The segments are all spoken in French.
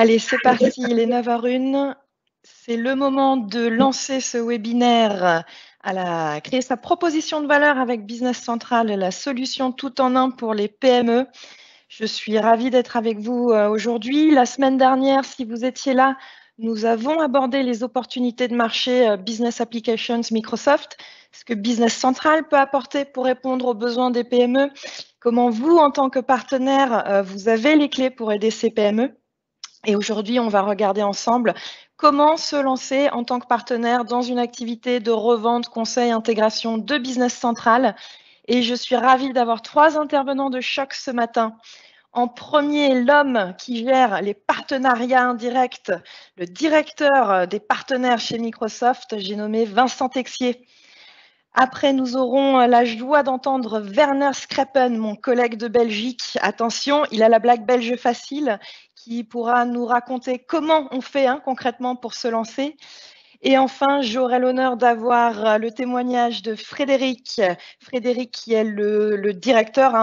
Allez, c'est parti, il est 9h01. C'est le moment de lancer ce webinaire créer sa proposition de valeur avec Business Central, la solution tout en un pour les PME. Je suis ravie d'être avec vous aujourd'hui. La semaine dernière, si vous étiez là, nous avons abordé les opportunités de marché Business Applications Microsoft, ce que Business Central peut apporter pour répondre aux besoins des PME, comment vous, en tant que partenaire, vous avez les clés pour aider ces PME. Et aujourd'hui, on va regarder ensemble comment se lancer en tant que partenaire dans une activité de revente, conseil, intégration de Business Central. Et je suis ravie d'avoir 3 intervenants de choc ce matin. En premier, l'homme qui gère les partenariats indirects, le directeur des partenaires chez Microsoft, j'ai nommé Vincent Texier. Après, nous aurons la joie d'entendre Werner Skreppen, mon collègue de Belgique. Attention, il a la blague belge facile qui pourra nous raconter comment on fait concrètement pour se lancer. Et enfin, j'aurai l'honneur d'avoir le témoignage de Frédéric. Frédéric qui est le directeur,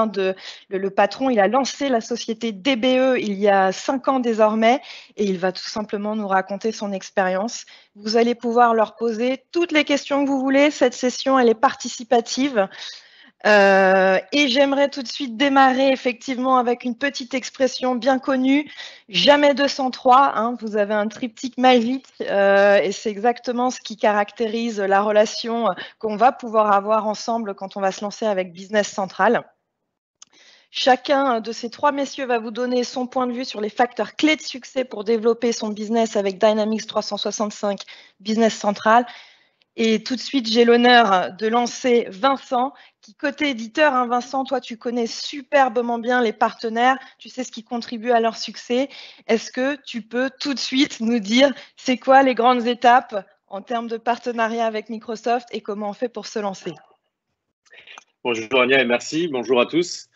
le patron. Il a lancé la société DBE il y a 5 ans désormais et il va tout simplement nous raconter son expérience. Vous allez pouvoir leur poser toutes les questions que vous voulez. Cette session, elle est participative. Et j'aimerais tout de suite démarrer effectivement avec une petite expression bien connue, jamais 203. Vous avez un triptyque magique et c'est exactement ce qui caractérise la relation qu'on va pouvoir avoir ensemble quand on va se lancer avec Business Central. Chacun de ces 3 messieurs va vous donner son point de vue sur les facteurs clés de succès pour développer son business avec Dynamics 365 Business Central. Et tout de suite, j'ai l'honneur de lancer Vincent, qui côté éditeur, Vincent, toi, tu connais superbement bien les partenaires, tu sais ce qui contribue à leur succès. Est-ce que tu peux tout de suite nous dire c'est quoi les grandes étapes en termes de partenariat avec Microsoft et comment on fait pour se lancer? Bonjour Ania et merci, bonjour à tous.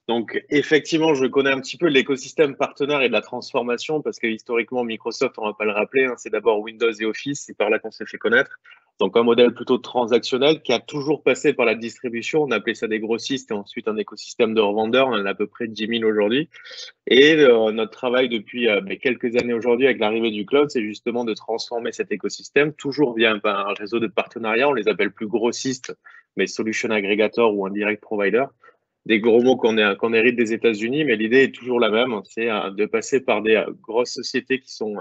Donc effectivement, je connais un petit peu l'écosystème partenaire et de la transformation parce que historiquement, Microsoft, on ne va pas le rappeler, c'est d'abord Windows et Office, c'est par là qu'on s'est fait connaître. Donc un modèle plutôt transactionnel qui a toujours passé par la distribution, on appelait ça des grossistes et ensuite un écosystème de revendeurs, on en a à peu près 10 000 aujourd'hui. Et notre travail depuis quelques années aujourd'hui avec l'arrivée du cloud, c'est justement de transformer cet écosystème, toujours via un réseau de partenariats, on les appelle plus grossistes, mais solution aggregator ou un direct provider. Des gros mots qu'on hérite des États-Unis, mais l'idée est toujours la même, c'est de passer par des grosses sociétés qui sont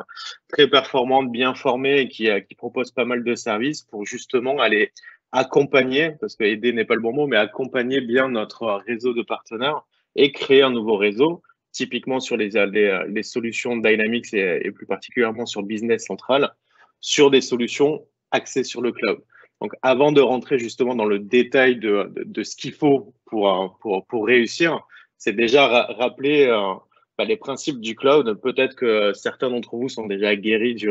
très performantes, bien formées et qui proposent pas mal de services pour justement aller accompagner, parce que aider n'est pas le bon mot, mais accompagner bien notre réseau de partenaires et créer un nouveau réseau, typiquement sur les solutions Dynamics et plus particulièrement sur Business Central, sur des solutions axées sur le cloud. Donc, avant de rentrer justement dans le détail de ce qu'il faut pour réussir, c'est déjà rappeler les principes du cloud. Peut-être que certains d'entre vous sont déjà aguerris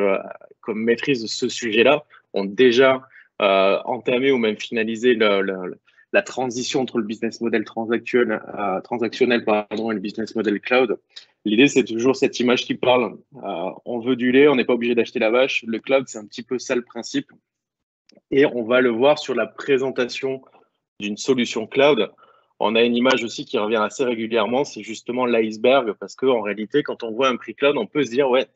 comme maîtrise ce sujet-là, ont déjà entamé ou même finalisé la transition entre le business model transactionnel et le business model cloud. L'idée, c'est toujours cette image qui parle. On veut du lait, on n'est pas obligé d'acheter la vache. Le cloud, c'est un petit peu ça le principe. Et on va le voir sur la présentation d'une solution cloud. On a une image aussi qui revient assez régulièrement, c'est justement l'iceberg, parce qu'en réalité, quand on voit un prix cloud, on peut se dire, ouais,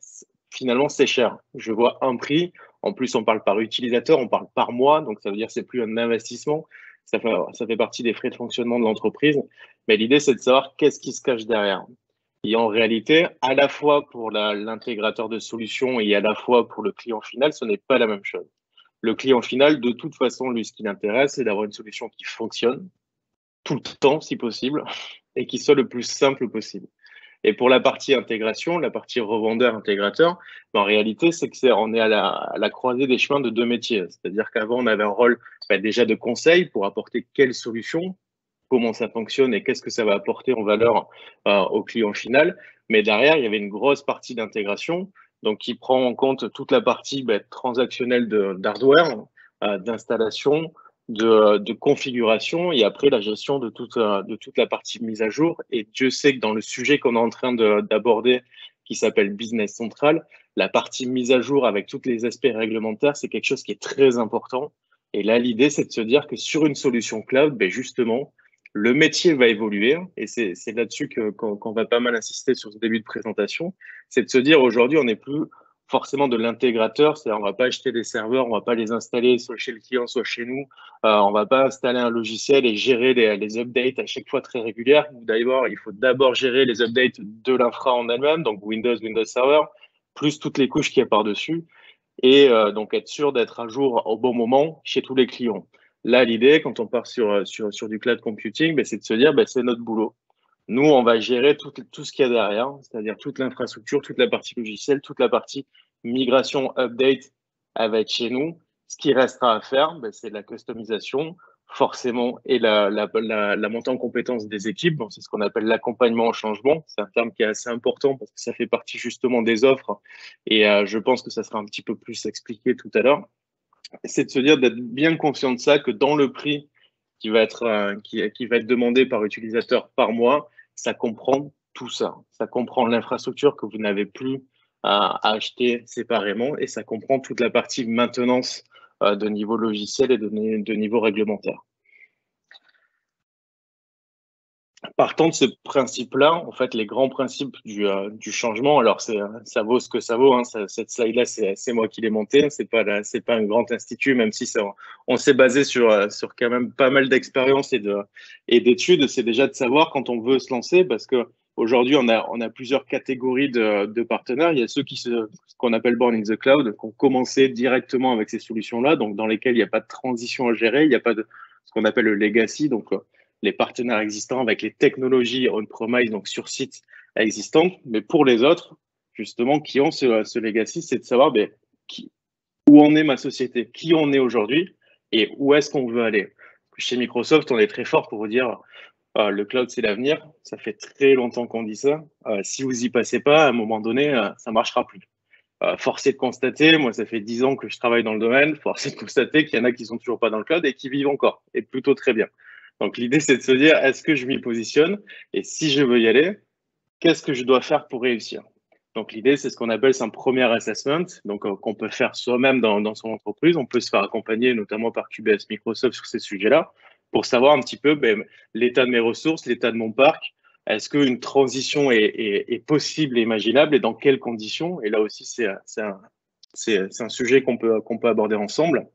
finalement, c'est cher. Je vois un prix, en plus, on parle par utilisateur, on parle par mois, donc ça veut dire que c'est plus un investissement, ça fait partie des frais de fonctionnement de l'entreprise. Mais l'idée, c'est de savoir qu'est-ce qui se cache derrière. Et en réalité, à la fois pour l'intégrateur de solutions et à la fois pour le client final, ce n'est pas la même chose. Le client final, de toute façon, lui, ce qui l'intéresse, c'est d'avoir une solution qui fonctionne tout le temps, si possible, et qui soit le plus simple possible. Et pour la partie intégration, la partie revendeur-intégrateur, en réalité, c'est on est à la croisée des chemins de 2 métiers. C'est-à-dire qu'avant, on avait un rôle déjà de conseil pour apporter quelle solution, comment ça fonctionne et qu'est-ce que ça va apporter en valeur au client final. Mais derrière, il y avait une grosse partie d'intégration, donc qui prend en compte toute la partie transactionnelle d'hardware, d'installation, de configuration et après la gestion de toute la partie mise à jour. Et Dieu sait que dans le sujet qu'on est en train d'aborder, qui s'appelle Business Central, la partie mise à jour avec tous les aspects réglementaires, c'est quelque chose qui est très important. Et là, l'idée, c'est de se dire que sur une solution cloud, justement, Le métier va évoluer et c'est là-dessus qu'on va pas mal insister sur ce début de présentation. C'est de se dire aujourd'hui, on n'est plus forcément de l'intégrateur, c'est-à-dire on va pas acheter des serveurs, on va pas les installer soit chez le client, soit chez nous. On va pas installer un logiciel et gérer les updates à chaque fois très régulières. D'ailleurs, il faut d'abord gérer les updates de l'infra en elle-même, donc Windows Server, plus toutes les couches qu'il y a par-dessus et donc être sûr d'être à jour au bon moment chez tous les clients. Là, l'idée, quand on part sur du cloud computing, ben, c'est de se dire, ben, c'est notre boulot. Nous, on va gérer tout ce qu'il y a derrière, c'est-à-dire toute l'infrastructure, toute la partie logicielle, toute la partie migration, update, elle va être chez nous. Ce qui restera à faire, ben, c'est de la customisation, forcément, et la montée en compétence des équipes. Bon, c'est ce qu'on appelle l'accompagnement au changement. C'est un terme qui est assez important parce que ça fait partie justement des offres. Et je pense que ça sera un petit peu plus expliqué tout à l'heure. C'est de se dire d'être bien conscient de ça, que dans le prix qui va être demandé par utilisateur par mois, ça comprend tout ça. Ça comprend l'infrastructure que vous n'avez plus à acheter séparément et ça comprend toute la partie maintenance de niveau logiciel et de niveau réglementaire. Partant de ce principe-là, en fait, les grands principes du changement, alors ça vaut ce que ça vaut. Hein, cette slide-là, c'est moi qui l'ai montée. C'est pas un grand institut, même si on s'est basé sur quand même pas mal d'expériences et d'études. C'est déjà de savoir quand on veut se lancer, parce que aujourd'hui, on a plusieurs catégories de partenaires. Il y a ceux ce qu'on appelle born in the cloud, qui ont commencé directement avec ces solutions-là, donc dans lesquelles il n'y a pas de transition à gérer, il n'y a pas de ce qu'on appelle le legacy, donc les partenaires existants avec les technologies on-premise, donc sur site existantes. Mais pour les autres, justement, qui ont ce legacy, c'est de savoir où en est ma société, qui on est aujourd'hui et où est-ce qu'on veut aller. Chez Microsoft, on est très fort pour vous dire le cloud, c'est l'avenir. Ça fait très longtemps qu'on dit ça. Si vous y passez pas, à un moment donné, ça marchera plus. Force est de constater, moi, ça fait 10 ans que je travaille dans le domaine, force est de constater qu'il y en a qui sont toujours pas dans le cloud et qui vivent encore, et plutôt très bien. Donc, l'idée, c'est de se dire, est-ce que je m'y positionne? Et si je veux y aller, qu'est-ce que je dois faire pour réussir? Donc, l'idée, c'est ce qu'on appelle un premier assessment, donc qu'on peut faire soi-même dans son entreprise. On peut se faire accompagner, notamment par QBS Microsoft, sur ces sujets-là, pour savoir un petit peu l'état de mes ressources, l'état de mon parc. Est-ce qu'une transition est possible et imaginable et dans quelles conditions? Et là aussi, c'est un sujet qu'on peut aborder ensemble.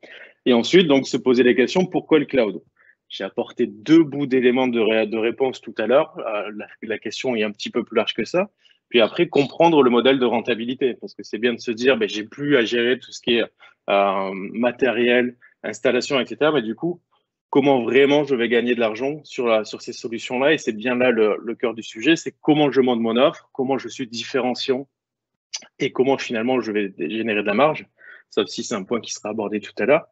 Et ensuite, donc, se poser la question, pourquoi le cloud? J'ai apporté deux bouts d'éléments de réponse tout à l'heure. La question est un petit peu plus large que ça. Puis après, comprendre le modèle de rentabilité, parce que c'est bien de se dire, j'ai plus à gérer tout ce qui est matériel, installation, etc. Mais du coup, comment vraiment je vais gagner de l'argent sur ces solutions-là? Et c'est bien là le cœur du sujet, c'est comment je monte mon offre, comment je suis différenciant et comment finalement je vais générer de la marge. Ça aussi, c'est un point qui sera abordé tout à l'heure.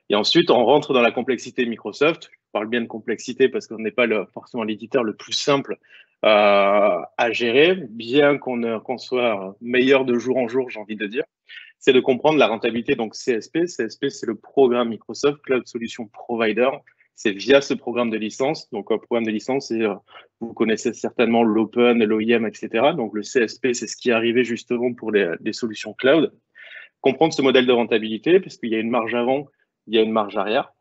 Et ensuite, on rentre dans la complexité de Microsoft. Je parle bien de complexité parce qu'on n'est pas forcément l'éditeur le plus simple à gérer, bien qu'on soit meilleur de jour en jour, j'ai envie de dire. C'est de comprendre la rentabilité. Donc, CSP, c'est le programme Microsoft Cloud Solution Provider. C'est via ce programme de licence. Donc, un programme de licence, vous connaissez certainement l'Open, l'OIM, etc. Donc, le CSP, c'est ce qui est arrivé justement pour les solutions cloud. Comprendre ce modèle de rentabilité, puisqu'il y a une marge avant, il y a une marge arrière.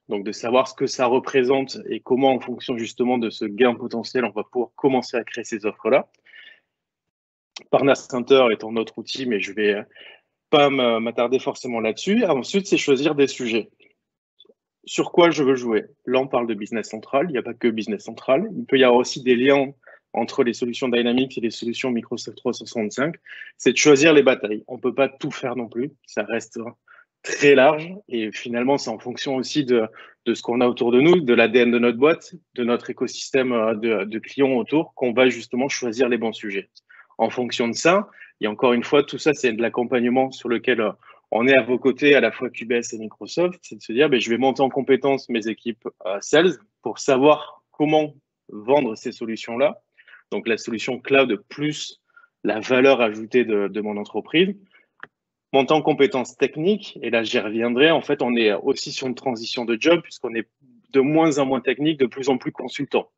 Donc, de savoir ce que ça représente et comment, en fonction justement de ce gain potentiel, on va pouvoir commencer à créer ces offres-là. Partner Center étant notre outil, mais je ne vais pas m'attarder forcément là-dessus. Ensuite, c'est choisir des sujets. Sur quoi je veux jouer? Là, on parle de Business Central. Il n'y a pas que Business Central. Il peut y avoir aussi des liens entre les solutions Dynamics et les solutions Microsoft 365. C'est de choisir les batailles. On ne peut pas tout faire non plus. Ça reste très large. Et finalement, c'est en fonction aussi de ce qu'on a autour de nous, de l'ADN de notre boîte, de notre écosystème de clients autour, qu'on va justement choisir les bons sujets. En fonction de ça, et encore une fois, tout ça, c'est de l'accompagnement sur lequel on est à vos côtés, à la fois QBS et Microsoft. C'est de se dire, je vais monter en compétence mes équipes sales pour savoir comment vendre ces solutions-là. Donc, la solution cloud plus la valeur ajoutée de mon entreprise. Monter en compétences techniques, et là, j'y reviendrai. En fait, on est aussi sur une transition de job puisqu'on est de moins en moins technique, de plus en plus consultant.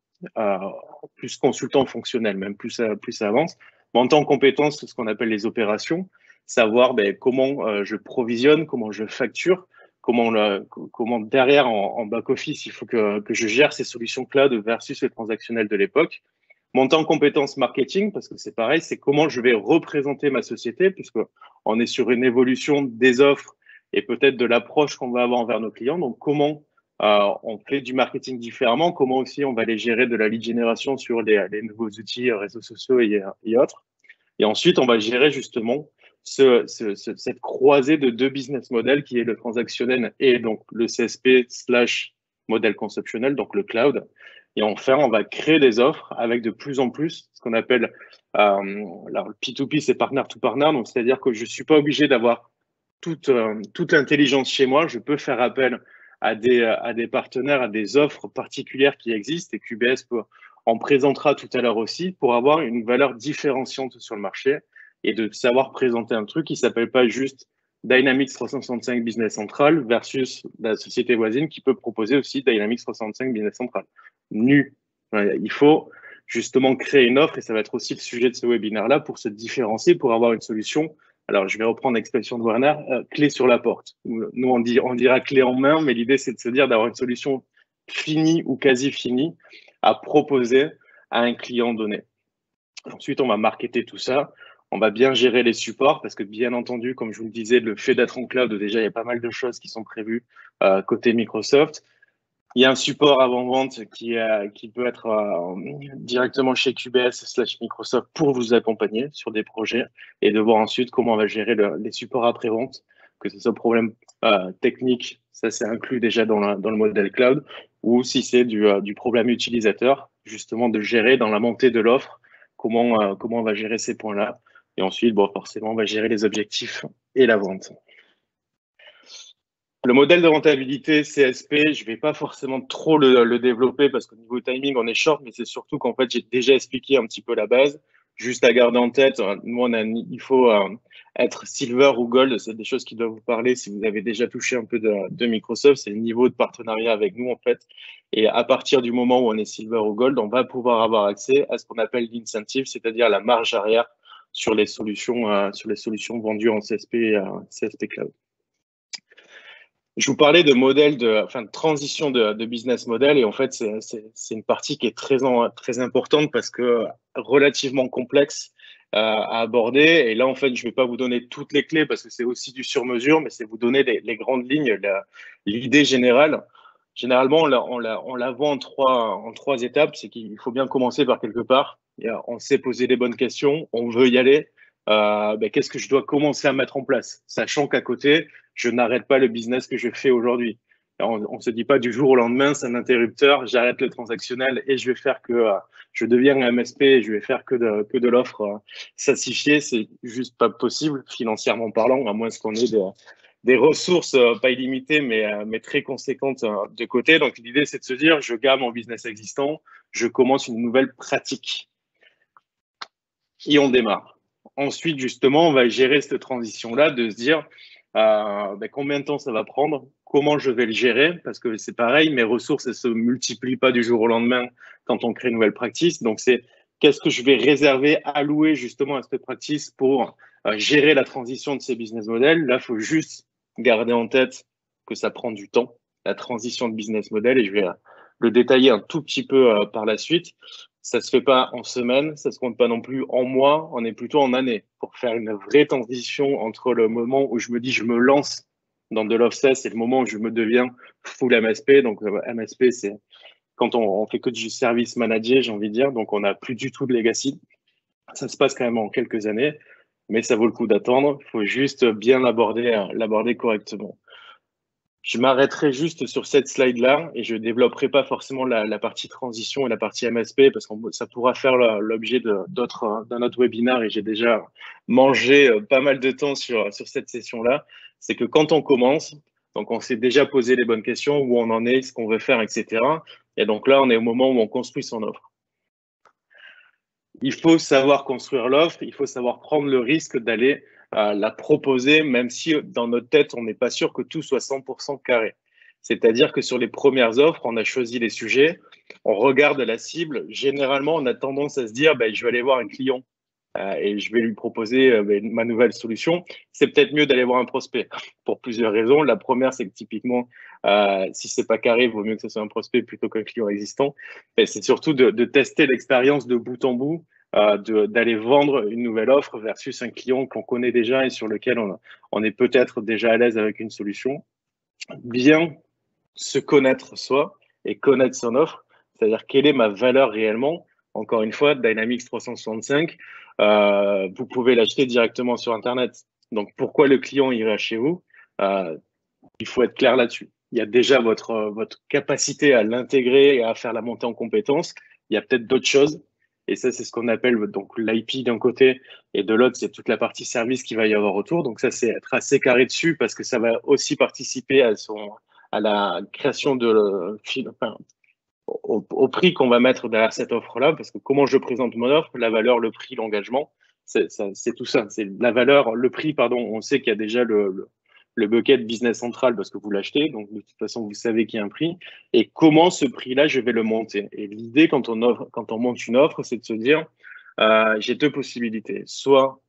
Plus consultant fonctionnel, même plus ça avance. Monter en compétences, c'est ce qu'on appelle les opérations, savoir comment je provisionne, comment je facture, comment derrière, en back-office, il faut que je gère ces solutions cloud versus le transactionnel de l'époque. Monter en compétences marketing, parce que c'est pareil, c'est comment je vais représenter ma société, puisqu'on est sur une évolution des offres et peut-être de l'approche qu'on va avoir envers nos clients. Donc, comment on fait du marketing différemment, comment aussi on va les gérer de la lead génération sur les nouveaux outils, réseaux sociaux et autres. Et ensuite, on va gérer justement cette croisée de deux business models qui est le transactionnel et donc le CSP / modèle conceptionnel, donc le cloud. Et enfin, on va créer des offres avec de plus en plus ce qu'on appelle le P2P, c'est partner to partner. Donc, c'est-à-dire que je ne suis pas obligé d'avoir toute l'intelligence chez moi. Je peux faire appel à des partenaires, à des offres particulières qui existent et QBS en présentera tout à l'heure aussi pour avoir une valeur différenciante sur le marché et de savoir présenter un truc qui ne s'appelle pas juste Dynamics 365 Business Central versus la société voisine qui peut proposer aussi Dynamics 365 Business Central. Nu. Il faut justement créer une offre et ça va être aussi le sujet de ce webinaire-là pour se différencier, pour avoir une solution. Alors, je vais reprendre l'expression de Werner, clé sur la porte. Nous, on dira clé en main, mais l'idée, c'est de se dire d'avoir une solution finie ou quasi finie à proposer à un client donné. Ensuite, on va marketer tout ça. On va bien gérer les supports parce que, bien entendu, comme je vous le disais, le fait d'être en cloud, déjà, il y a pas mal de choses qui sont prévues côté Microsoft. Il y a un support avant-vente qui peut être directement chez QBS / Microsoft pour vous accompagner sur des projets et de voir ensuite comment on va gérer les supports après-vente, que ce soit problème technique, ça c'est inclus déjà dans le modèle cloud, ou si c'est du problème utilisateur, justement de gérer dans la montée de l'offre, comment on va gérer ces points-là. Et ensuite, bon, forcément, on va gérer les objectifs et la vente. Le modèle de rentabilité CSP, je ne vais pas forcément trop le développer parce qu'au niveau timing, on est short, mais c'est surtout qu'en fait, j'ai déjà expliqué un petit peu la base. Juste à garder en tête, nous, il faut être silver ou gold. C'est des choses qui doivent vous parler si vous avez déjà touché un peu de Microsoft. C'est le niveau de partenariat avec nous, en fait. Et à partir du moment où on est silver ou gold, on va pouvoir avoir accès à ce qu'on appelle l'incentive, c'est-à-dire la marge arrière sur les solutions vendues en CSP Cloud. Je vous parlais de modèle de transition de business model et en fait, c'est une partie qui est très importante parce que relativement complexe à aborder. Et là, en fait, je ne vais pas vous donner toutes les clés parce que c'est aussi du sur-mesure, mais c'est vous donner les grandes lignes, l'idée générale. Généralement, on la voit en trois étapes. C'est qu'il faut bien commencer par quelque part. On sait poser les bonnes questions, on veut y aller. Qu'est-ce que je dois commencer à mettre en place, sachant qu'à côté, je n'arrête pas le business que je fais aujourd'hui. On ne se dit pas du jour au lendemain, c'est un interrupteur, j'arrête le transactionnel et je vais faire je deviens un MSP et je vais faire que de l'offre sassifiée. C'est juste pas possible, financièrement parlant, à moins qu'on ait des ressources pas illimitées, mais très conséquentes de côté. Donc, l'idée, c'est de se dire, je garde mon business existant, je commence une nouvelle pratique. Et on démarre. Ensuite, justement, on va gérer cette transition-là, de se dire combien de temps ça va prendre, comment je vais le gérer, parce que c'est pareil, mes ressources, elles ne se multiplient pas du jour au lendemain quand on crée une nouvelle practice. Donc, c'est qu'est-ce que je vais réserver, allouer justement à cette practice pour gérer la transition de ces business models. Là, il faut juste garder en tête que ça prend du temps, la transition de business model, et je vais le détailler un tout petit peu par la suite. Ça ne se fait pas en semaines, ça ne se compte pas non plus en mois, on est plutôt en années pour faire une vraie transition entre le moment où je me dis je me lance dans de l'offset et le moment où je me deviens full MSP. Donc MSP, c'est quand on fait que du service managé, j'ai envie de dire, donc on n'a plus du tout de legacy. Ça se passe quand même en quelques années, mais ça vaut le coup d'attendre. Il faut juste bien l'aborder correctement. Je m'arrêterai juste sur cette slide-là et je ne développerai pas forcément la partie transition et la partie MSP parce que ça pourra faire l'objet d'un autre webinaire et j'ai déjà mangé pas mal de temps sur cette session-là. C'est que quand on commence, donc on s'est déjà posé les bonnes questions, où on en est, ce qu'on veut faire, etc. Et donc là, on est au moment où on construit son offre. Il faut savoir construire l'offre, il faut savoir prendre le risque d'aller la proposer, même si dans notre tête, on n'est pas sûr que tout soit 100% carré. C'est-à-dire que sur les premières offres, on a choisi les sujets, on regarde la cible. Généralement, on a tendance à se dire, je vais aller voir un client et je vais lui proposer ma nouvelle solution. C'est peut-être mieux d'aller voir un prospect pour plusieurs raisons. La première, c'est que typiquement, si c'est pas carré, il vaut mieux que ce soit un prospect plutôt qu'un client existant. Et c'est surtout de tester l'expérience de bout en bout, d'aller vendre une nouvelle offre versus un client qu'on connaît déjà et sur lequel on est peut-être déjà à l'aise avec une solution. Bien se connaître soi et connaître son offre, c'est-à-dire quelle est ma valeur réellement. Encore une fois, Dynamics 365, vous pouvez l'acheter directement sur Internet. Donc, pourquoi le client ira chez vous? Il faut être clair là-dessus. Il y a déjà votre capacité à l'intégrer et à faire la montée en compétences. Il y a peut-être d'autres choses. Et ça, c'est ce qu'on appelle donc l'IP d'un côté et de l'autre, c'est toute la partie service qu'il va y avoir autour. Donc ça, c'est être assez carré dessus parce que ça va aussi participer à la création au prix qu'on va mettre derrière cette offre-là. Parce que comment je présente mon offre, la valeur, le prix, l'engagement, c'est tout ça. C'est la valeur, le prix, pardon. On sait qu'il y a déjà le bucket business central parce que vous l'achetez. Donc, de toute façon, vous savez qu'il y a un prix. Et comment ce prix-là, je vais le monter. Et l'idée, quand on monte une offre, c'est de se dire, j'ai deux possibilités. Soit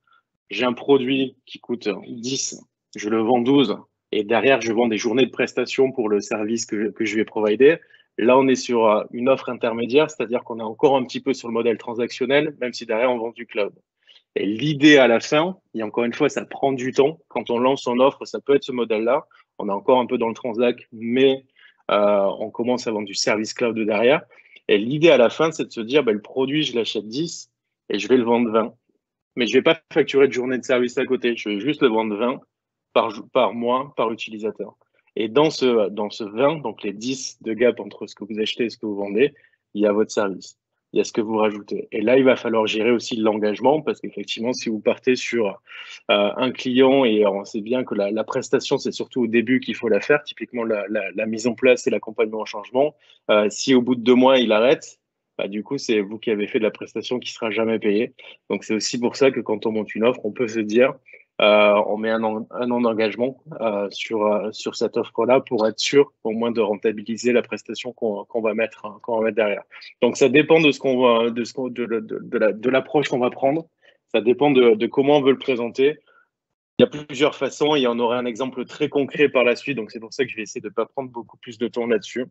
j'ai un produit qui coûte 10, je le vends 12, et derrière, je vends des journées de prestation pour le service que je vais provider. Là, on est sur une offre intermédiaire, c'est-à-dire qu'on est encore un petit peu sur le modèle transactionnel, même si derrière, on vend du cloud. Et l'idée à la fin, et encore une fois, ça prend du temps. Quand on lance son offre, ça peut être ce modèle-là. On est encore un peu dans le transac, mais on commence à vendre du service cloud derrière. Et l'idée à la fin, c'est de se dire, le produit, je l'achète 10 et je vais le vendre 20. Mais je ne vais pas facturer de journée de service à côté. Je vais juste le vendre 20 par mois, par utilisateur. Et dans ce 20, donc les 10 de gap entre ce que vous achetez et ce que vous vendez, il y a votre service. Il y a ce que vous rajoutez. Et là, il va falloir gérer aussi l'engagement parce qu'effectivement, si vous partez sur un client et on sait bien que la prestation, c'est surtout au début qu'il faut la faire, typiquement la mise en place et l'accompagnement en changement. Si au bout de 2 mois, il arrête, du coup, c'est vous qui avez fait de la prestation qui sera jamais payée. Donc, c'est aussi pour ça que quand on monte une offre, on peut se dire, on met un an d'engagement sur cette offre-là pour être sûr au moins de rentabiliser la prestation qu'on va mettre derrière. Donc ça dépend de de l'approche qu'on va prendre. Ça dépend de comment on veut le présenter. Il y a plusieurs façons et il y en aura un exemple très concret par la suite. Donc c'est pour ça que je vais essayer de ne pas prendre beaucoup plus de temps là-dessus.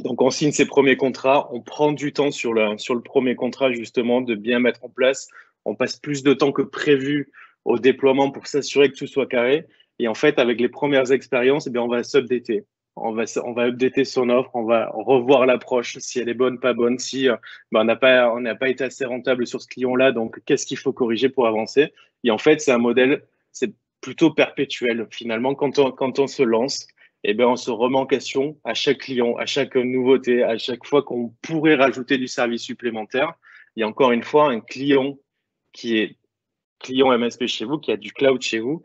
Donc, on signe ses premiers contrats, on prend du temps sur le premier contrat, justement, de bien mettre en place. On passe plus de temps que prévu au déploiement pour s'assurer que tout soit carré. Et en fait, avec les premières expériences, on va s'updater. On va updater son offre, on va revoir l'approche, si elle est bonne, pas bonne, si on n'a pas été assez rentable sur ce client-là, donc qu'est-ce qu'il faut corriger pour avancer. Et en fait, c'est un modèle, c'est plutôt perpétuel. Finalement, quand on se lance, on se remet en question à chaque client, à chaque nouveauté, à chaque fois qu'on pourrait rajouter du service supplémentaire. Il y a encore une fois un client qui est client MSP chez vous, qui a du cloud chez vous.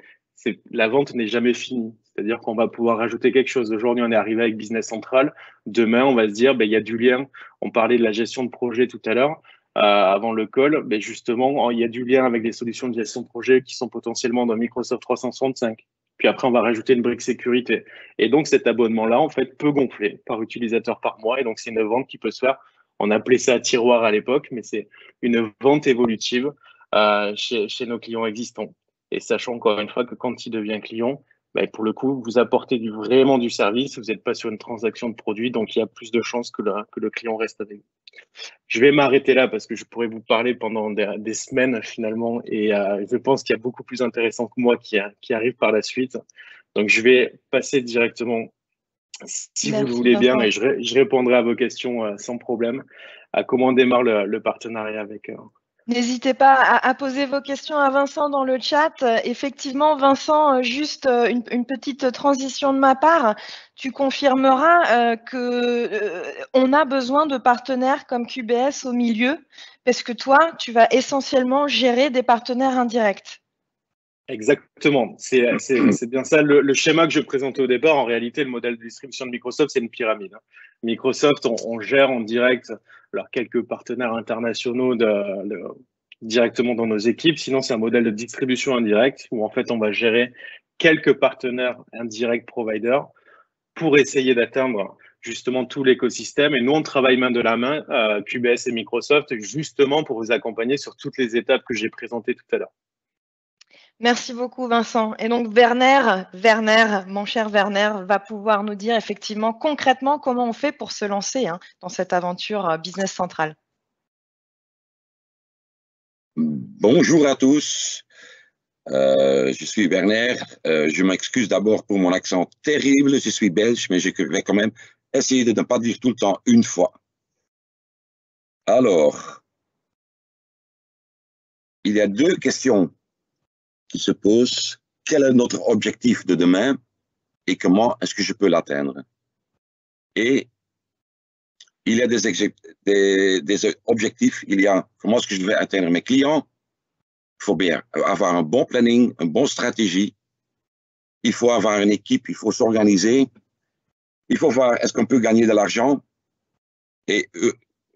La vente n'est jamais finie. C'est-à-dire qu'on va pouvoir rajouter quelque chose. Aujourd'hui, on est arrivé avec Business Central. Demain, on va se dire, il y a du lien. On parlait de la gestion de projet tout à l'heure, avant le call. Justement, il y a du lien avec des solutions de gestion de projet qui sont potentiellement dans Microsoft 365. Puis après, on va rajouter une brique sécurité. Et donc, cet abonnement-là, en fait, peut gonfler par utilisateur par mois. Et donc, c'est une vente qui peut se faire. On appelait ça tiroir à l'époque, mais c'est une vente évolutive chez nos clients existants. Et sachant encore une fois que quand il devient client, pour le coup, vous apportez vraiment du service. Vous n'êtes pas sur une transaction de produit, donc il y a plus de chances que le client reste avec vous. Je vais m'arrêter là parce que je pourrais vous parler pendant des semaines finalement et je pense qu'il y a beaucoup plus intéressant que moi qui arrive par la suite. Donc, je vais passer directement, si vous le voulez bien, et je répondrai à vos questions sans problème, à comment on démarre le partenariat avec N'hésitez pas à poser vos questions à Vincent dans le chat. Effectivement, Vincent, juste une petite transition de ma part. Tu confirmeras qu'on a besoin de partenaires comme QBS au milieu, parce que toi, tu vas essentiellement gérer des partenaires indirects. Exactement, c'est bien ça. Le schéma que je présentais au départ, en réalité, le modèle de distribution de Microsoft, c'est une pyramide. Microsoft, on gère en direct quelques partenaires internationaux directement dans nos équipes. Sinon, c'est un modèle de distribution indirecte où en fait, on va gérer quelques partenaires indirects providers pour essayer d'atteindre justement tout l'écosystème. Et nous, on travaille main de la main, QBS et Microsoft, justement pour vous accompagner sur toutes les étapes que j'ai présentées tout à l'heure. Merci beaucoup, Vincent. Et donc, Werner, mon cher Werner, va pouvoir nous dire effectivement concrètement comment on fait pour se lancer dans cette aventure Business Central. Bonjour à tous. Je suis Werner. Je m'excuse d'abord pour mon accent terrible. Je suis belge, mais je vais quand même essayer de ne pas dire tout le temps une fois. Alors, il y a deux questions qui se posent. Quel est notre objectif de demain et comment est-ce que je peux l'atteindre? Et il y a des objectifs. Il y a comment est-ce que je vais atteindre mes clients? Il faut bien avoir un bon planning, une bonne stratégie. Il faut avoir une équipe, il faut s'organiser. Il faut voir est-ce qu'on peut gagner de l'argent. Et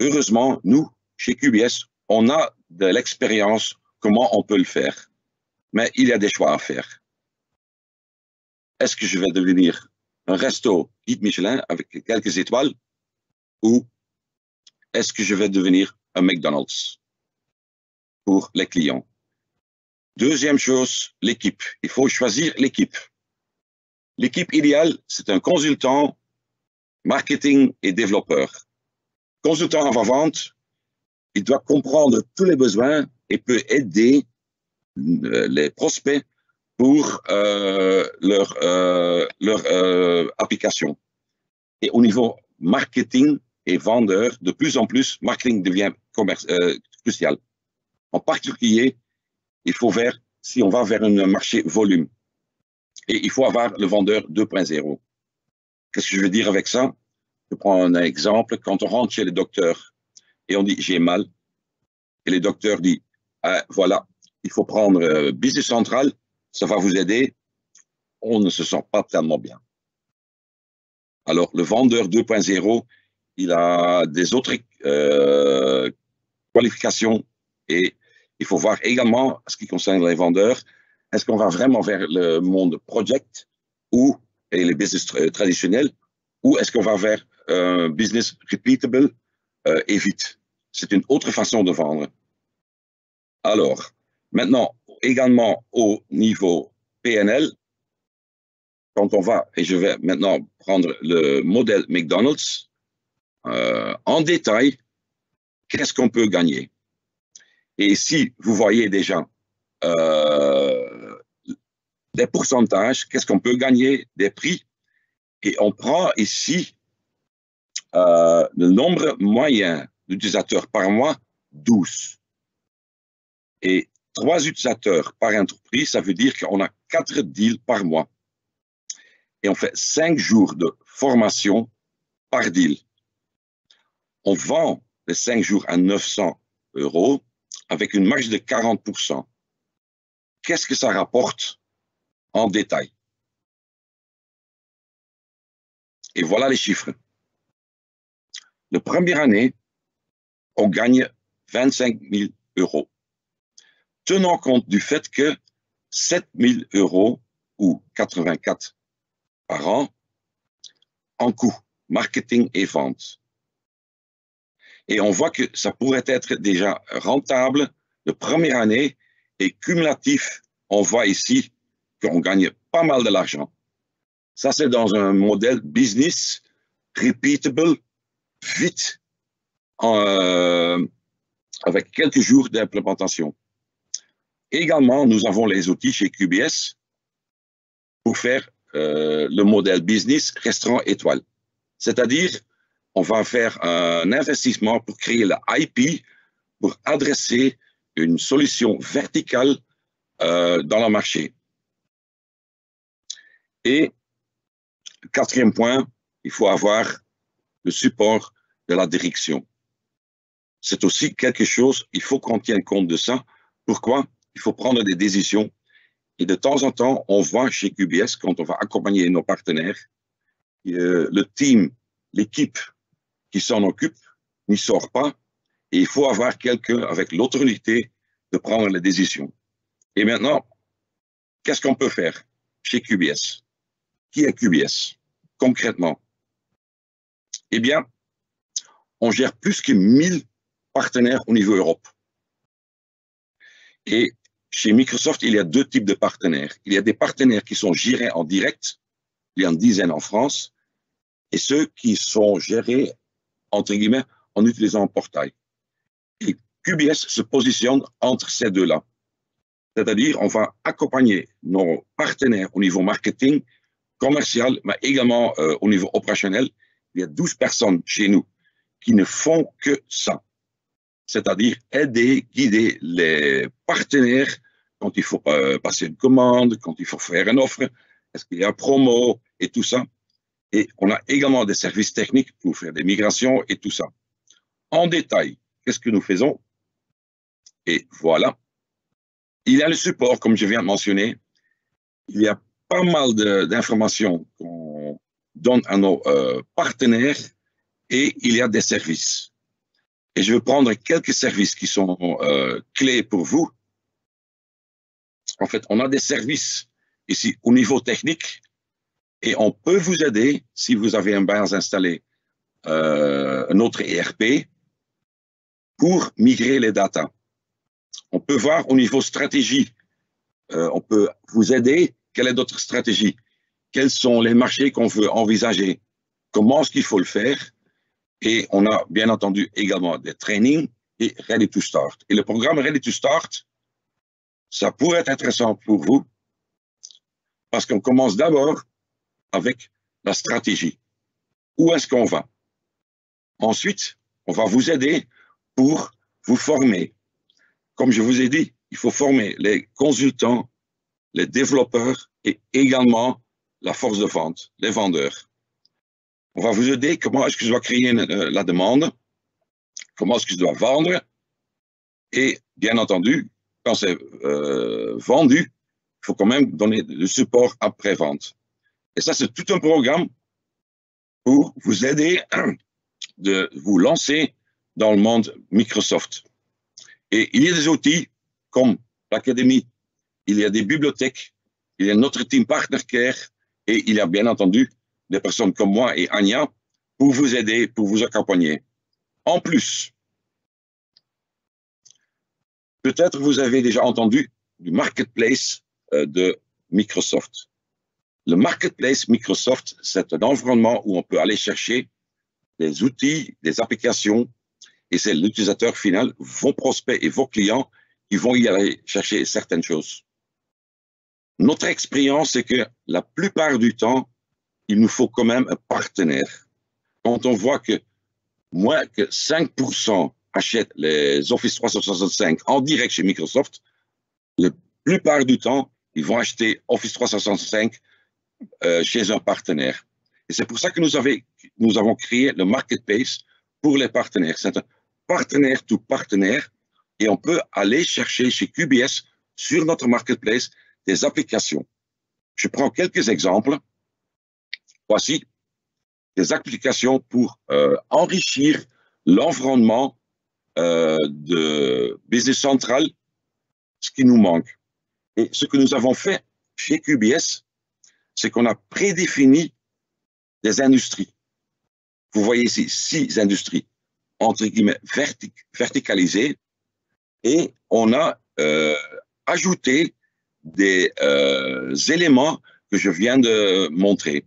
heureusement, nous, chez QBS, on a de l'expérience comment on peut le faire. Mais il y a des choix à faire. Est-ce que je vais devenir un resto guide Michelin avec quelques étoiles ou est-ce que je vais devenir un McDonald's pour les clients? Deuxième chose, l'équipe. Il faut choisir l'équipe. L'équipe idéale, c'est un consultant, marketing et développeur. Consultant avant-vente, il doit comprendre tous les besoins et peut aider les prospects pour leur application. Et au niveau marketing et vendeur, de plus en plus, marketing devient crucial. En particulier, il faut voir si on va vers un marché volume. Et il faut avoir le vendeur 2.0. Qu'est-ce que je veux dire avec ça? Je prends un exemple. Quand on rentre chez le docteur et on dit « j'ai mal », et le docteur dit « voilà, il faut prendre Business Central, ça va vous aider », on ne se sent pas tellement bien. Alors, le vendeur 2.0, il a des autres qualifications et il faut voir également, ce qui concerne les vendeurs, est-ce qu'on va vraiment vers le monde project et les business traditionnels, ou est-ce qu'on va vers un business repeatable et vite? C'est une autre façon de vendre. Alors, maintenant, également au niveau PNL, quand on va, et je vais maintenant prendre le modèle McDonald's, en détail, qu'est-ce qu'on peut gagner? Et ici, vous voyez déjà des pourcentages, qu'est-ce qu'on peut gagner, des prix. Et on prend ici le nombre moyen d'utilisateurs par mois, 12. Et 3 utilisateurs par entreprise, ça veut dire qu'on a 4 deals par mois. Et on fait 5 jours de formation par deal. On vend les 5 jours à 900 € avec une marge de 40%. Qu'est-ce que ça rapporte en détail? Et voilà les chiffres. La première année, on gagne 25 000 €. Tenant compte du fait que 7 000 € ou 84 par an en coût, marketing et vente. Et on voit que ça pourrait être déjà rentable la première année et cumulatif, on voit ici qu'on gagne pas mal de l'argent. Ça, c'est dans un modèle business repeatable, vite, avec quelques jours d'implémentation. Également, nous avons les outils chez QBS pour faire le modèle business restaurant étoile. C'est-à-dire, on va faire un investissement pour créer le IP, pour adresser une solution verticale dans le marché. Et quatrième point, il faut avoir le support de la direction. C'est aussi quelque chose, il faut qu'on tienne compte de ça. Pourquoi? Il faut prendre des décisions. Et de temps en temps, on voit chez QBS, quand on va accompagner nos partenaires, le team, l'équipe qui s'en occupe n'y sort pas. Et il faut avoir quelqu'un avec l'autorité de prendre les décisions. Et maintenant, qu'est-ce qu'on peut faire chez QBS? Qui est QBS? Concrètement, Eh bien, on gère plus que 1000 partenaires au niveau Europe. Et chez Microsoft, il y a deux types de partenaires. Il y a des partenaires qui sont gérés en direct, il y a une dizaine en France, et ceux qui sont gérés, entre guillemets, en utilisant un portail. Et QBS se positionne entre ces deux-là. C'est-à-dire, on va accompagner nos partenaires au niveau marketing, commercial, mais également au niveau opérationnel. Il y a 12 personnes chez nous qui ne font que ça. C'est-à-dire aider, guider les partenaires quand il faut passer une commande, quand il faut faire une offre, est-ce qu'il y a un promo et tout ça. Et on a également des services techniques pour faire des migrations et tout ça. En détail, qu'est-ce que nous faisons? Et voilà. Il y a le support, comme je viens de mentionner. Il y a pas mal d'informations qu'on donne à nos partenaires et il y a des services. Et je vais prendre quelques services qui sont clés pour vous. En fait, on a des services ici au niveau technique et on peut vous aider si vous avez un base installé, un autre ERP, pour migrer les datas. On peut voir au niveau stratégie, on peut vous aider. Quelle est notre stratégie? Quels sont les marchés qu'on veut envisager? Comment est-ce qu'il faut le faire? Et on a bien entendu également des trainings et Ready to Start. Et le programme Ready to Start, ça pourrait être intéressant pour vous parce qu'on commence d'abord avec la stratégie. Où est-ce qu'on va? Ensuite, on va vous aider pour vous former. Comme je vous ai dit, il faut former les consultants, les développeurs et également la force de vente, les vendeurs. On va vous aider comment est-ce que je dois créer la demande, comment est-ce que je dois vendre et bien entendu, quand c'est vendu, il faut quand même donner le support après-vente. Et ça, c'est tout un programme pour vous aider de vous lancer dans le monde Microsoft. Et il y a des outils comme l'Académie, il y a des bibliothèques, il y a notre team Partner Care et il y a bien entendu des personnes comme moi et Anya pour vous aider, pour vous accompagner. En plus, peut-être vous avez déjà entendu du marketplace de Microsoft. Le marketplace Microsoft, c'est un environnement où on peut aller chercher des outils, des applications, et c'est l'utilisateur final, vos prospects et vos clients qui vont y aller chercher certaines choses. Notre expérience, c'est que la plupart du temps, il nous faut quand même un partenaire. Quand on voit que moins que 5% achètent les Office 365 en direct chez Microsoft, la plupart du temps, ils vont acheter Office 365 chez un partenaire. Et c'est pour ça que nous avons créé le marketplace pour les partenaires. C'est un partenaire to partenaire et on peut aller chercher chez QBS sur notre marketplace des applications. Je prends quelques exemples. Voici des applications pour enrichir l'environnement de Business Central, ce qui nous manque. Et ce que nous avons fait chez QBS, c'est qu'on a prédéfini des industries. Vous voyez ici 6 industries, entre guillemets, verticalisées, et on a ajouté des éléments que je viens de montrer.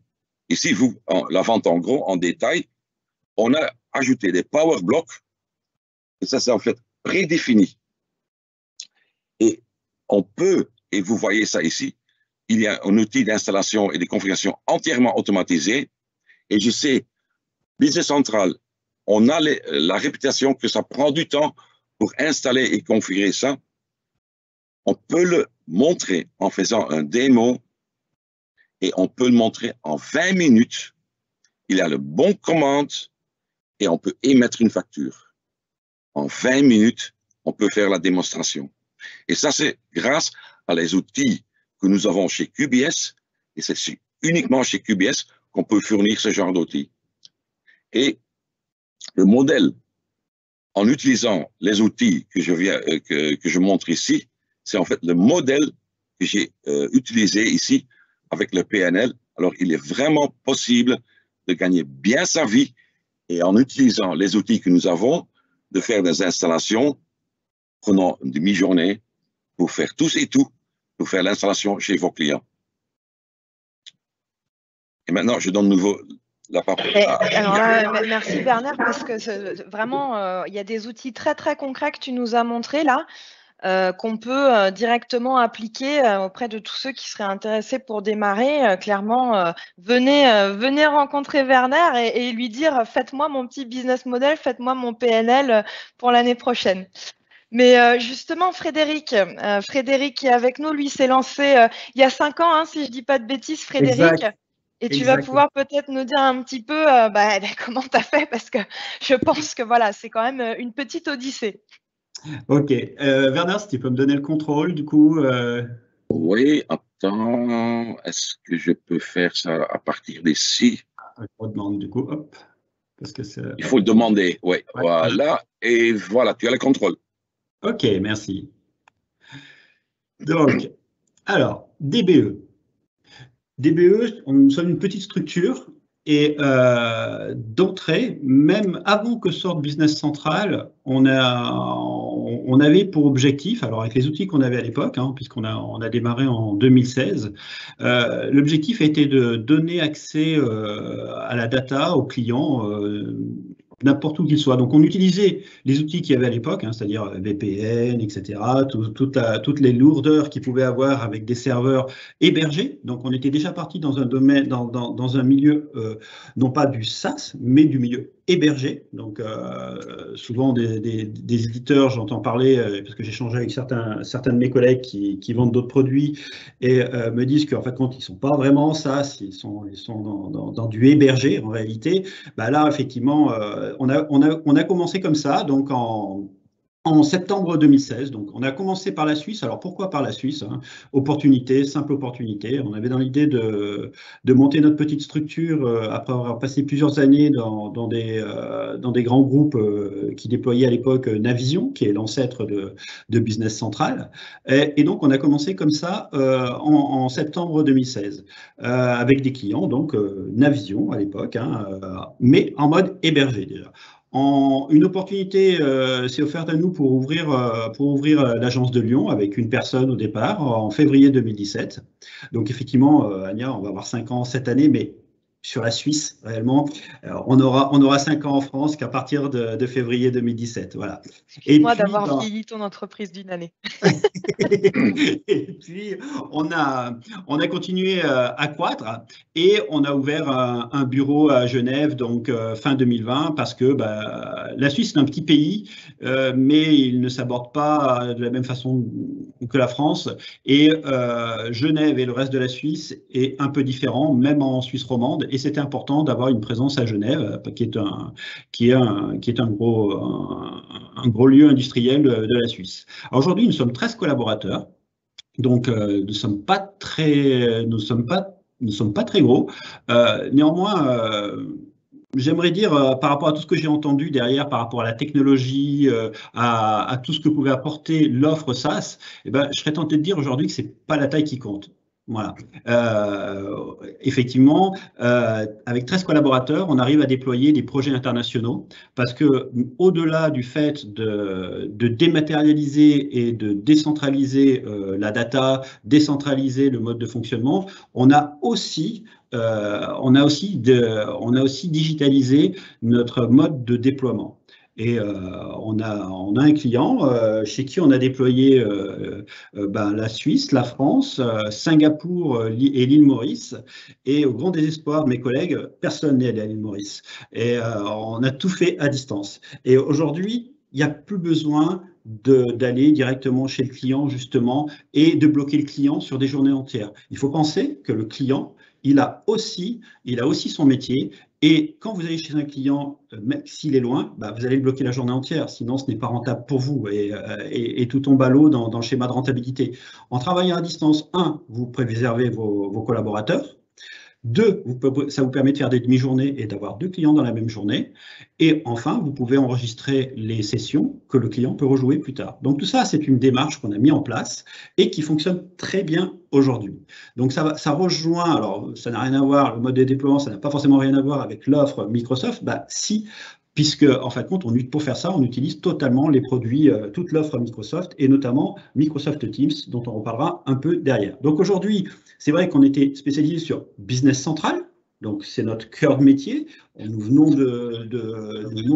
Ici, la vente en gros, en détail, on a ajouté des power blocks, et ça c'est en fait prédéfini. Et on peut, et vous voyez ça ici, il y a un outil d'installation et de configuration entièrement automatisé, et je sais, Business Central, on a la réputation que ça prend du temps pour installer et configurer ça. On peut le montrer en faisant un démo et on peut le montrer en 20 minutes. Il a le bon commande et on peut émettre une facture. En 20 minutes, on peut faire la démonstration. Et ça, c'est grâce à les outils que nous avons chez QBS et c'est uniquement chez QBS qu'on peut fournir ce genre d'outils. Et le modèle, en utilisant les outils que je montre ici, c'est en fait le modèle que j'ai utilisé ici avec le PNL. Alors, il est vraiment possible de gagner bien sa vie et en utilisant les outils que nous avons, de faire des installations prenant une demi-journée pour faire tous et tout, pour faire l'installation chez vos clients. Et maintenant, je donne de nouveau la parole. Alors là, merci Bernard, parce que vraiment, il y a des outils très très concrets que tu nous as montrés là, qu'on peut directement appliquer auprès de tous ceux qui seraient intéressés pour démarrer. Clairement, venez rencontrer Werner et lui dire faites-moi mon petit business model, faites-moi mon PNL pour l'année prochaine. Mais justement, Frédéric qui est avec nous, lui s'est lancé il y a 5 ans, hein, si je dis pas de bêtises, Frédéric. Exact. Et tu vas pouvoir peut-être nous dire un petit peu comment tu as fait, parce que je pense que voilà, c'est quand même une petite odyssée. Ok. Werner, si tu peux me donner le contrôle, du coup. Oui, attends, est-ce que je peux faire ça à partir d'ici? Je redemande, du coup, hop. Parce que il faut le demander, oui, voilà. Et voilà, tu as le contrôle. Ok, merci. Donc, alors, DBE. DBE, nous sommes une petite structure et d'entrée, même avant que sorte Business Central, on avait pour objectif, alors avec les outils qu'on avait à l'époque, hein, puisqu'on a démarré en 2016, l'objectif était de donner accès à la data aux clients n'importe où qu'il soit. Donc, on utilisait les outils qu'il y avait à l'époque, hein, c'est-à-dire VPN, etc., toutes les lourdeurs qu'ils pouvaient avoir avec des serveurs hébergés. Donc, on était déjà parti dans un domaine, dans un milieu, non pas du SaaS, mais du milieu hébergé. Donc, souvent, des éditeurs, j'entends parler, parce que j'ai échangé avec certains de mes collègues qui vendent d'autres produits et me disent qu'en fait, quand ils ne sont pas vraiment SaaS, ils sont dans du hébergé en réalité. Bah là, effectivement, on a commencé comme ça, donc en septembre 2016. Donc, on a commencé par la Suisse. Alors, pourquoi par la Suisse, hein? Opportunité, simple opportunité. On avait dans l'idée de monter notre petite structure après avoir passé plusieurs années dans des grands groupes qui déployaient à l'époque Navision, qui est l'ancêtre de Business Central. Et donc, on a commencé comme ça en septembre 2016 avec des clients, donc Navision à l'époque, hein, mais en mode hébergé déjà. Une opportunité s'est offerte à nous pour ouvrir l'agence de Lyon avec une personne au départ en février 2017. Donc effectivement, Anya, on va avoir 5 ans cette année, mais sur la Suisse, réellement, on aura 5 ans en France qu'à partir de février 2017. Voilà. Excuse-moi d'avoir vieilli ton entreprise d'une année. Et puis, on a continué à croître et on a ouvert un bureau à Genève, donc fin 2020, parce que la Suisse est un petit pays, mais il ne s'aborde pas de la même façon que la France. Et Genève et le reste de la Suisse est un peu différent, même en Suisse romande. Et c'était important d'avoir une présence à Genève, qui est un gros lieu industriel de la Suisse. Aujourd'hui, nous sommes 13 collaborateurs, donc nous ne sommes pas très gros. Néanmoins, j'aimerais dire, par rapport à tout ce que j'ai entendu derrière, par rapport à la technologie, à tout ce que pouvait apporter l'offre SaaS, je serais tenté de dire aujourd'hui que ce n'est pas la taille qui compte. Voilà. Effectivement, avec 13 collaborateurs, on arrive à déployer des projets internationaux parce que au-delà du fait de dématérialiser et de décentraliser la data, décentraliser le mode de fonctionnement, on a aussi digitalisé notre mode de déploiement. Et on a un client chez qui on a déployé la Suisse, la France, Singapour et l'île Maurice. Et au grand désespoir de mes collègues, personne n'est allé à l'île Maurice. Et on a tout fait à distance. Et aujourd'hui, il n'y a plus besoin d'aller directement chez le client, justement, et de bloquer le client sur des journées entières. Il faut penser que le client, il a aussi son métier. Et quand vous allez chez un client, même s'il est loin, vous allez le bloquer la journée entière, sinon ce n'est pas rentable pour vous et tout tombe à l'eau dans le schéma de rentabilité. En travaillant à distance, vous préservez vos collaborateurs. 2, ça vous permet de faire des demi-journées et d'avoir 2 clients dans la même journée. Et enfin, vous pouvez enregistrer les sessions que le client peut rejouer plus tard. Donc tout ça, c'est une démarche qu'on a mis en place et qui fonctionne très bien aujourd'hui. Donc ça rejoint, alors ça n'a rien à voir, le mode de déploiement, ça n'a pas forcément rien à voir avec l'offre Microsoft, si, puisque en fait, pour faire ça, on utilise totalement les produits, toute l'offre Microsoft, et notamment Microsoft Teams, dont on reparlera un peu derrière. Donc aujourd'hui, c'est vrai qu'on était spécialisé sur Business Central, donc c'est notre cœur de métier. Nous venons de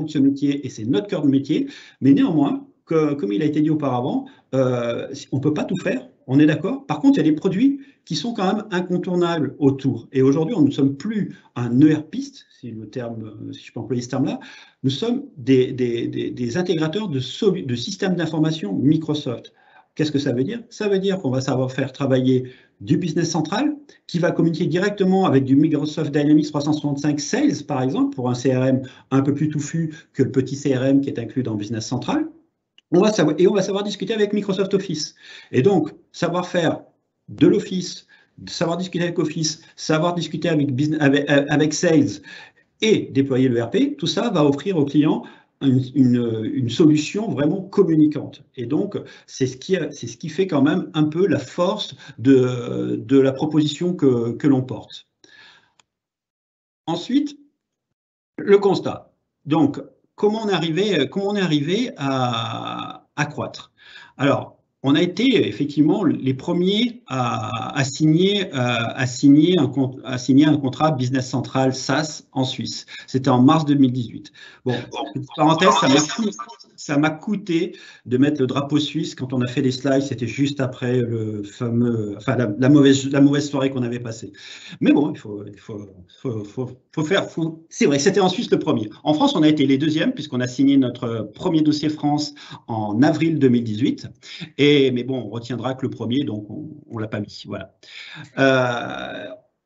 ce métier et c'est notre cœur de métier, mais néanmoins, comme il a été dit auparavant, on ne peut pas tout faire, on est d'accord. Par contre, il y a des produits qui sont quand même incontournables autour. Et aujourd'hui, on ne sommes plus un ERPiste, si je peux employer ce terme-là, nous sommes des intégrateurs de systèmes d'information Microsoft. Qu'est-ce que ça veut dire? Ça veut dire qu'on va savoir faire travailler du Business Central, qui va communiquer directement avec du Microsoft Dynamics 365 Sales, par exemple, pour un CRM un peu plus touffu que le petit CRM qui est inclus dans Business Central. On va savoir discuter avec Microsoft Office. Et donc, savoir faire de l'Office, savoir discuter avec Office, savoir discuter avec Sales et déployer le RP, tout ça va offrir aux clients une solution vraiment communicante. Et donc, c'est ce qui fait quand même un peu la force de la proposition que l'on porte. Ensuite, le constat. Donc, comment on est arrivé à croître? Alors, on a été effectivement les premiers à signer un contrat Business Central SaaS en Suisse. C'était en mars 2018. Bon, petite parenthèse, ça m'a coûté de mettre le drapeau suisse quand on a fait les slides. C'était juste après le fameux, enfin la mauvaise soirée qu'on avait passée. Mais bon, il faut faire. C'est vrai, c'était en Suisse le premier. En France, on a été les deuxièmes puisqu'on a signé notre premier dossier France en avril 2018. Mais bon, on retiendra que le premier, donc on ne l'a pas mis. Voilà.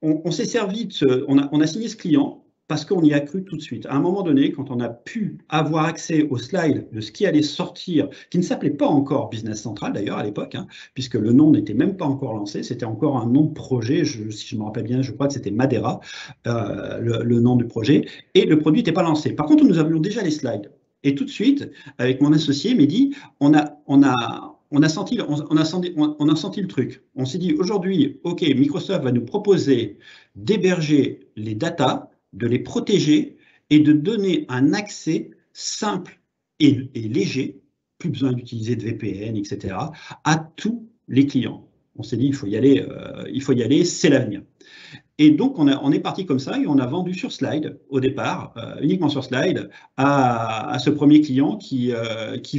On s'est servi on a signé ce client parce qu'on y a cru tout de suite. À un moment donné, quand on a pu avoir accès aux slides de ce qui allait sortir, qui ne s'appelait pas encore Business Central d'ailleurs à l'époque, puisque le nom n'était même pas encore lancé, c'était encore un nom de projet, si je me rappelle bien, je crois que c'était Madeira, le nom du projet, et le produit n'était pas lancé. Par contre, nous avions déjà les slides. Et tout de suite, avec mon associé Mehdi, on a senti le truc. On s'est dit aujourd'hui, OK, Microsoft va nous proposer d'héberger les datas, de les protéger et de donner un accès simple et léger, plus besoin d'utiliser de VPN, etc., à tous les clients. On s'est dit, il faut y aller, c'est l'avenir. Et donc, on est parti comme ça et on a vendu sur slide au départ, uniquement sur slide, à ce premier client qui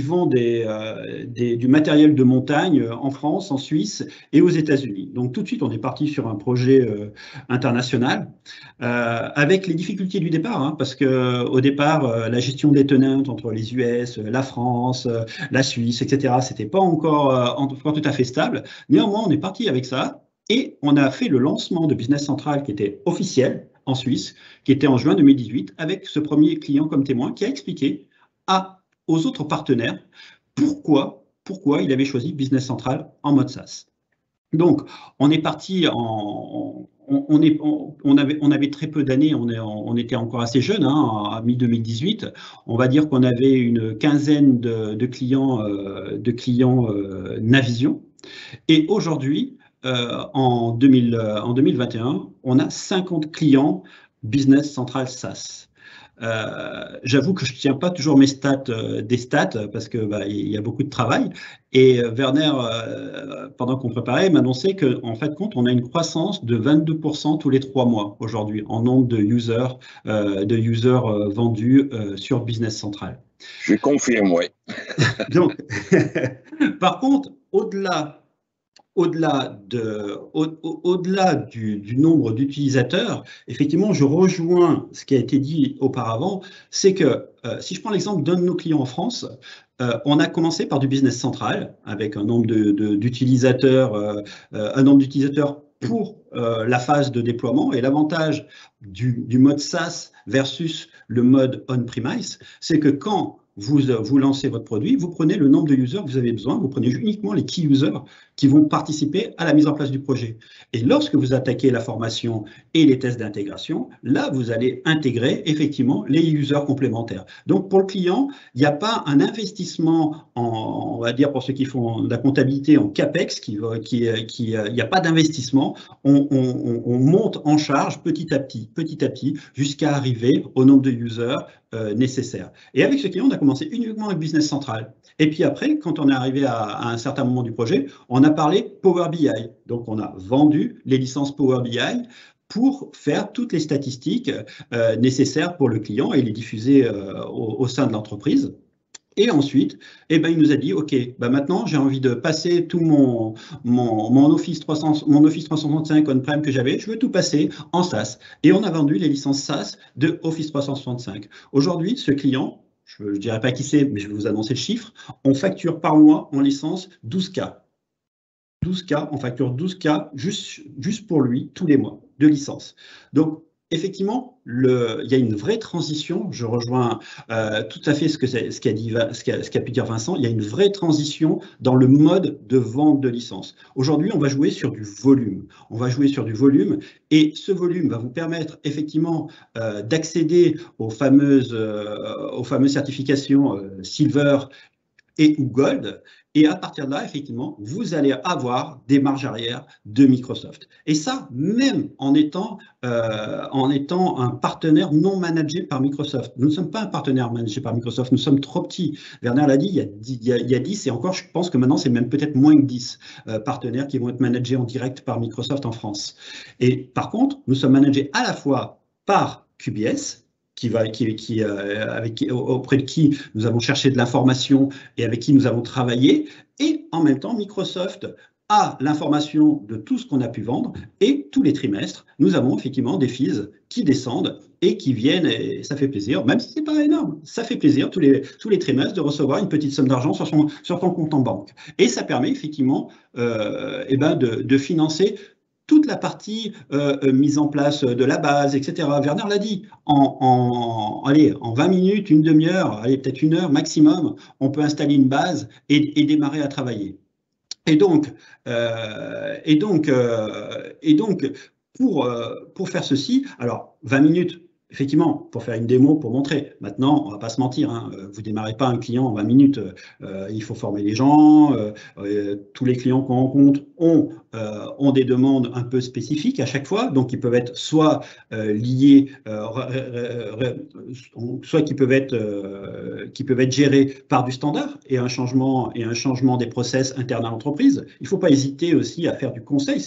vend du matériel de montagne en France, en Suisse et aux États-Unis. Donc, tout de suite, on est parti sur un projet international avec les difficultés du départ, parce qu'au départ, la gestion des tenantes entre les US, la France, la Suisse, etc., c'était pas encore tout à fait stable. Néanmoins, on est parti avec ça. Et on a fait le lancement de Business Central qui était officiel en Suisse, qui était en juin 2018, avec ce premier client comme témoin qui a expliqué aux autres partenaires pourquoi il avait choisi Business Central en mode SaaS. Donc, on est parti on avait très peu d'années, on était encore assez jeune, à mi-2018. On va dire qu'on avait une quinzaine de clients Navision. Et aujourd'hui, en 2021, on a 50 clients Business Central SaaS. J'avoue que je ne tiens pas toujours mes stats, des stats, parce que il y a beaucoup de travail. Et Werner, pendant qu'on préparait, m'annonçait qu'en fait, on a une croissance de 22% tous les 3 mois aujourd'hui en nombre de users vendus sur Business Central. Je confirme, oui. Donc, par contre, au-delà du nombre d'utilisateurs, effectivement, je rejoins ce qui a été dit auparavant, c'est que si je prends l'exemple d'un de nos clients en France, on a commencé par du Business Central avec un nombre d'utilisateurs, pour la phase de déploiement. Et l'avantage du mode SaaS versus le mode on-premise, c'est que quand vous lancez votre produit, vous prenez le nombre de users que vous avez besoin, vous prenez uniquement les key users qui vont participer à la mise en place du projet. Et lorsque vous attaquez la formation et les tests d'intégration, là, vous allez intégrer effectivement les users complémentaires. Donc, pour le client, il n'y a pas un investissement, on va dire pour ceux qui font de la comptabilité en CAPEX, il n'y a pas d'investissement, on monte en charge petit à petit, jusqu'à arriver au nombre de users nécessaires. Et avec ce client, on a commencé uniquement avec Business Central. Et puis après, quand on est arrivé à un certain moment du projet, on a parlé Power BI. Donc, on a vendu les licences Power BI pour faire toutes les statistiques nécessaires pour le client et les diffuser au sein de l'entreprise. Et ensuite, il nous a dit, OK, maintenant, j'ai envie de passer tout mon Office 365 on-prem que j'avais, je veux tout passer en SaaS. Et on a vendu les licences SaaS de Office 365. Aujourd'hui, ce client, je ne dirais pas qui c'est, mais je vais vous annoncer le chiffre, on facture par mois en licence 12K. 12K, on facture 12K juste pour lui, tous les mois, de licence. Donc, effectivement, il y a une vraie transition. Je rejoins tout à fait ce qu'a pu dire Vincent. Il y a une vraie transition dans le mode de vente de licence. Aujourd'hui, on va jouer sur du volume. Et ce volume va vous permettre effectivement d'accéder aux fameuses certifications Silver et ou Gold. Et à partir de là, effectivement, vous allez avoir des marges arrière de Microsoft. Et ça, même en étant un partenaire non managé par Microsoft. Nous ne sommes pas un partenaire managé par Microsoft, nous sommes trop petits. Werner l'a dit, il y a 10, et encore, je pense que maintenant, c'est même peut-être moins que 10 partenaires qui vont être managés en direct par Microsoft en France. Et par contre, nous sommes managés à la fois par QBS, auprès de qui nous avons cherché de l'information et avec qui nous avons travaillé. Et en même temps, Microsoft a l'information de tout ce qu'on a pu vendre. Et tous les trimestres, nous avons effectivement des fees qui descendent et qui viennent. Et ça fait plaisir, même si ce n'est pas énorme. Ça fait plaisir tous les trimestres de recevoir une petite somme d'argent sur son compte en banque. Et ça permet effectivement de financer toute la partie mise en place de la base, etc. Werner l'a dit, en 20 minutes, une demi-heure, peut-être une heure maximum, on peut installer une base et démarrer à travailler. Et donc pour faire ceci, alors 20 minutes, effectivement, pour faire une démo, pour montrer. Maintenant, on ne va pas se mentir, hein, vous ne démarrez pas un client en 20 minutes, il faut former les gens, tous les clients qu'on rencontre ont des demandes un peu spécifiques à chaque fois, donc ils peuvent être soit liés, soit qui peuvent être gérés par du standard et un changement des process internes à l'entreprise. Il ne faut pas hésiter aussi à faire du conseil,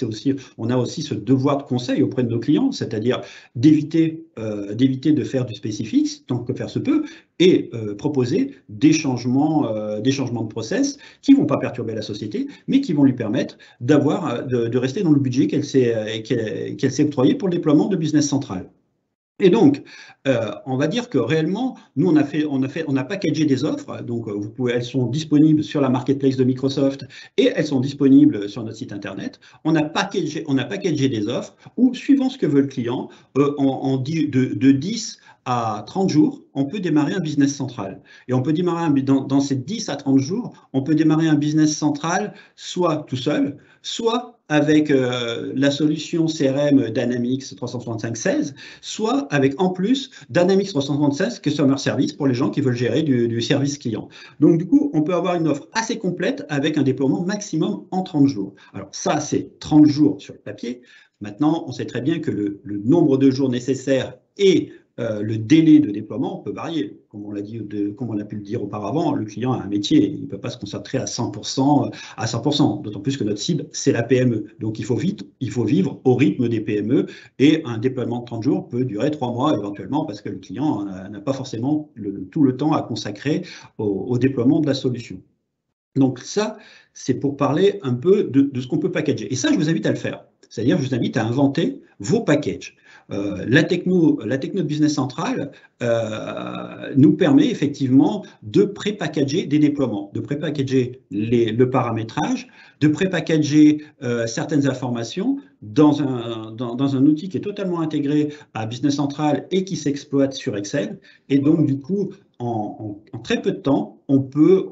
on a aussi ce devoir de conseil auprès de nos clients, c'est-à-dire d'éviter de faire du spécifique tant que faire se peut et proposer des changements de process qui ne vont pas perturber la société, mais qui vont lui permettre de rester dans le budget qu'elle s'est octroyé pour le déploiement de Business Central. Et donc, on va dire que réellement, nous, on a packagé des offres, donc elles sont disponibles sur la marketplace de Microsoft et elles sont disponibles sur notre site internet. On a packagé des offres où, suivant ce que veut le client, de 10 à 30 jours, on peut démarrer un business central. Et on peut démarrer dans ces 10 à 30 jours, on peut démarrer un business central soit tout seul, soit avec la solution CRM Dynamics 365-16, soit avec en plus Dynamics 365 Customer Service pour les gens qui veulent gérer du service client. Donc du coup, on peut avoir une offre assez complète avec un déploiement maximum en 30 jours. Alors ça, c'est 30 jours sur le papier. Maintenant, on sait très bien que le nombre de jours nécessaires et le délai de déploiement peut varier. Comme on a pu le dire auparavant, le client a un métier, il ne peut pas se concentrer à 100%, d'autant plus que notre cible, c'est la PME. Donc, il faut vivre au rythme des PME et un déploiement de 30 jours peut durer 3 mois éventuellement parce que le client n'a pas forcément tout le temps à consacrer au déploiement de la solution. Donc, ça, c'est pour parler un peu de ce qu'on peut packager. Et ça, je vous invite à le faire. C'est-à-dire, je vous invite à inventer vos packages. La techno de Business Central nous permet effectivement de pré-packager des déploiements, de pré-packager le paramétrage, de pré-packager certaines informations dans un outil qui est totalement intégré à Business Central et qui s'exploite sur Excel. Et donc, du coup, en très peu de temps, on peut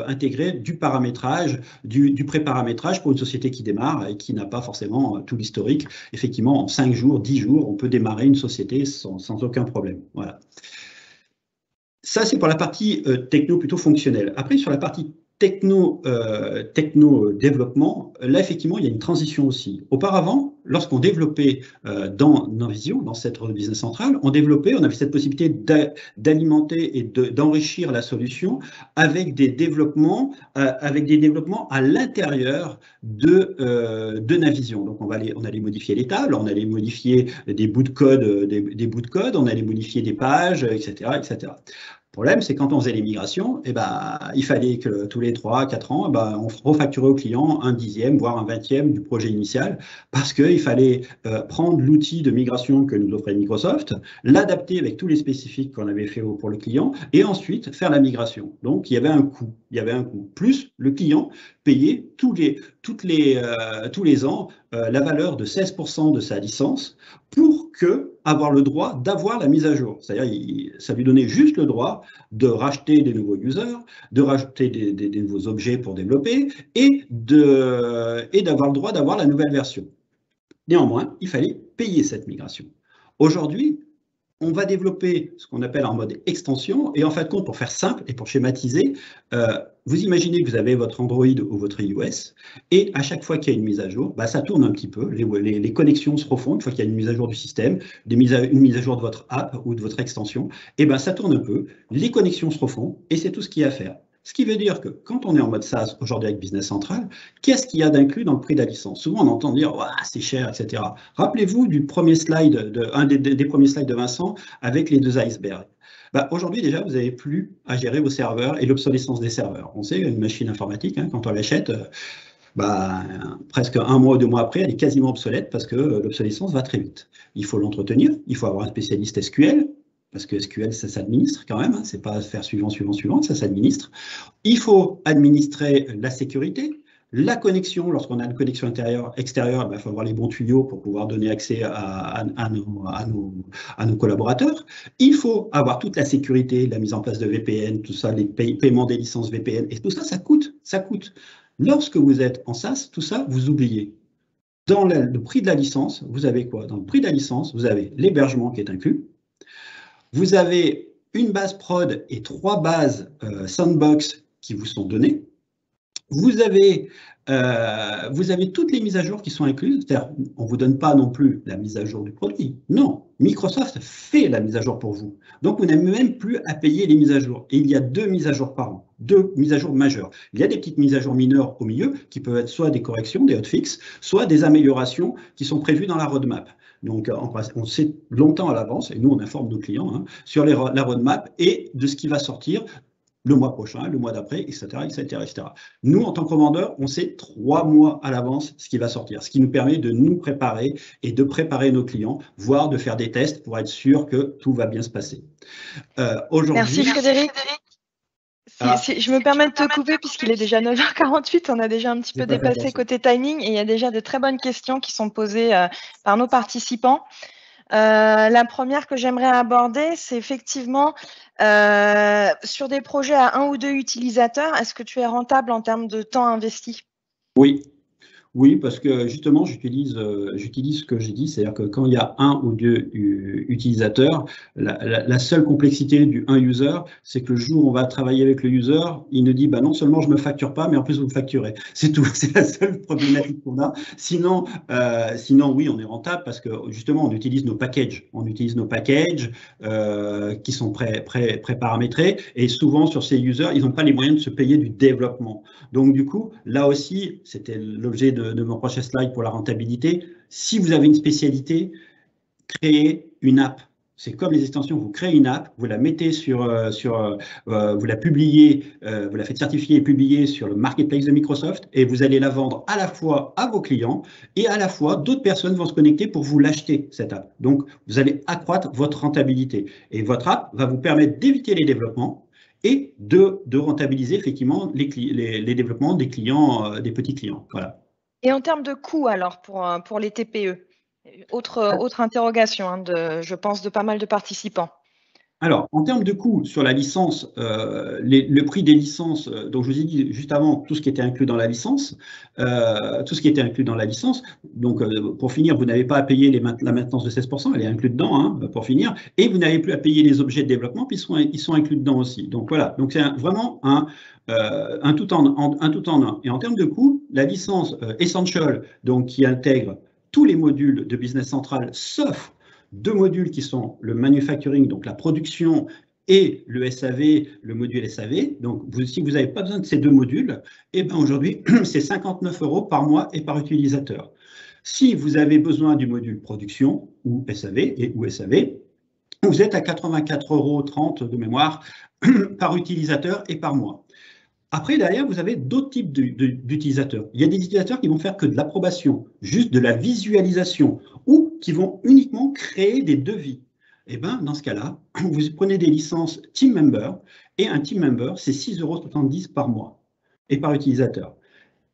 intégrer du paramétrage, du pré-paramétrage pour une société qui démarre et qui n'a pas forcément tout l'historique. Effectivement, en 5 jours, 10 jours, on peut démarrer une société sans aucun problème. Voilà. Ça, c'est pour la partie techno plutôt fonctionnelle. Après, sur la partie techno-développement, là, effectivement, il y a une transition aussi. Auparavant, lorsqu'on développait dans Navision, dans cette business centrale, on avait cette possibilité d'alimenter et d'enrichir la solution avec des développements à l'intérieur de Navision. Donc, on allait modifier les tables, on allait modifier des bouts de code, on allait modifier des pages, etc., etc. Le problème, c'est quand on faisait les migrations, il fallait que tous les 3-4 ans, on refacturait au client un 10e, voire un 20e du projet initial, parce qu'il fallait prendre l'outil de migration que nous offrait Microsoft, l'adapter avec tous les spécifiques qu'on avait fait pour le client, et ensuite faire la migration. Donc, il y avait un coût. Plus le client payait tous les ans la valeur de 16% de sa licence pour avoir le droit d'avoir la mise à jour. C'est-à-dire, ça lui donnait juste le droit de racheter des nouveaux users, de racheter des nouveaux objets pour développer et d'avoir le droit d'avoir la nouvelle version. Néanmoins, il fallait payer cette migration. Aujourd'hui, on va développer ce qu'on appelle en mode extension et en fin de compte, pour faire simple et pour schématiser, vous imaginez que vous avez votre Android ou votre iOS et à chaque fois qu'il y a une mise à jour, ça tourne un petit peu, les connexions se refont une fois qu'il y a une mise à jour du système, une mise à jour de votre app ou de votre extension, ça tourne un peu, les connexions se refont et c'est tout ce qu'il y a à faire. Ce qui veut dire que quand on est en mode SaaS aujourd'hui avec Business Central, qu'est-ce qu'il y a d'inclus dans le prix de la licence? Souvent, on entend dire « c'est cher, etc. » Rappelez-vous du premier slide, un des premiers slides de Vincent avec les 2 icebergs. Aujourd'hui, déjà, vous n'avez plus à gérer vos serveurs et l'obsolescence des serveurs. On sait, une machine informatique, quand on l'achète, presque 1 mois ou 2 mois après, elle est quasiment obsolète parce que l'obsolescence va très vite. Il faut l'entretenir, il faut avoir un spécialiste SQL, parce que SQL, ça s'administre quand même, c'est pas faire suivant, ça s'administre. Il faut administrer la sécurité, la connexion, lorsqu'on a une connexion extérieure, il faut avoir les bons tuyaux pour pouvoir donner accès à nos collaborateurs. Il faut avoir toute la sécurité, la mise en place de VPN, tout ça, les paiements des licences VPN, et tout ça, ça coûte. Lorsque vous êtes en SaaS, tout ça, vous oubliez. Dans le prix de la licence, vous avez quoi? Dans le prix de la licence, vous avez l'hébergement qui est inclus. Vous avez une base prod et 3 bases sandbox qui vous sont données. Vous avez toutes les mises à jour qui sont incluses. C'est-à-dire, on ne vous donne pas non plus la mise à jour du produit. Non, Microsoft fait la mise à jour pour vous. Donc, vous n'avez même plus à payer les mises à jour. Et il y a 2 mises à jour par an, 2 mises à jour majeures. Il y a des petites mises à jour mineures au milieu qui peuvent être soit des corrections, des hotfix, soit des améliorations qui sont prévues dans la roadmap. Donc, on sait longtemps à l'avance, et nous, on informe nos clients sur la roadmap et de ce qui va sortir le mois prochain, le mois d'après, etc., etc., etc. Nous, en tant que vendeurs, on sait 3 mois à l'avance ce qui va sortir, ce qui nous permet de nous préparer et de préparer nos clients, voire de faire des tests pour être sûr que tout va bien se passer. Merci Frédéric. Si je me permets de te couper, puisqu'il est déjà 9h48, on a déjà un petit peu dépassé côté timing et il y a déjà de très bonnes questions qui sont posées par nos participants. La première que j'aimerais aborder, c'est effectivement sur des projets à 1 ou 2 utilisateurs, est-ce que tu es rentable en termes de temps investi? Oui, parce que justement, j'utilise ce que j'ai dit, c'est-à-dire que quand il y a 1 ou 2 utilisateurs, la seule complexité du 1 user, c'est que le jour où on va travailler avec le user, il nous dit non seulement je ne me facture pas, mais en plus vous me facturez. C'est tout, c'est la seule problématique qu'on a. Sinon, oui, on est rentable parce que justement, on utilise nos packages. Qui sont pré-paramétrés et souvent sur ces users, ils n'ont pas les moyens de se payer du développement. Donc du coup, là aussi, c'était l'objet de mon prochain slide pour la rentabilité. Si vous avez une spécialité, créez une app. C'est comme les extensions, vous créez une app, vous la mettez vous la publiez, vous la faites certifier et publier sur le marketplace de Microsoft et vous allez la vendre à la fois à vos clients et à la fois d'autres personnes vont se connecter pour vous l'acheter, cette app. Donc, vous allez accroître votre rentabilité. Et votre app va vous permettre d'éviter les développements et de rentabiliser effectivement les développements des clients, des petits clients. Voilà. Et en termes de coûts, alors, pour les TPE, autre interrogation, je pense, de pas mal de participants. Alors, en termes de coût sur la licence, le prix des licences, donc je vous ai dit juste avant tout ce qui était inclus dans la licence, donc pour finir, vous n'avez pas à payer la maintenance de 16%, elle est inclue dedans, hein, pour finir, et vous n'avez plus à payer les objets de développement, puis ils sont inclus dedans aussi. Donc voilà, donc c'est vraiment un tout en un. Et en termes de coût, la licence Essential, donc qui intègre tous les modules de Business Central, sauf 2 modules qui sont le manufacturing, donc la production, et le SAV, le module SAV. Donc, si vous n'avez pas besoin de ces 2 modules, eh ben aujourd'hui, c'est 59 € par mois et par utilisateur. Si vous avez besoin du module production ou SAV, vous êtes à 84,30 € de mémoire par utilisateur et par mois. Après, derrière, vous avez d'autres types d'utilisateurs. Il y a des utilisateurs qui vont faire que de l'approbation, juste de la visualisation, ou qui vont uniquement créer des devis. Et bien, dans ce cas-là, vous prenez des licences Team Member, et un Team Member, c'est 6,70 € par mois et par utilisateur.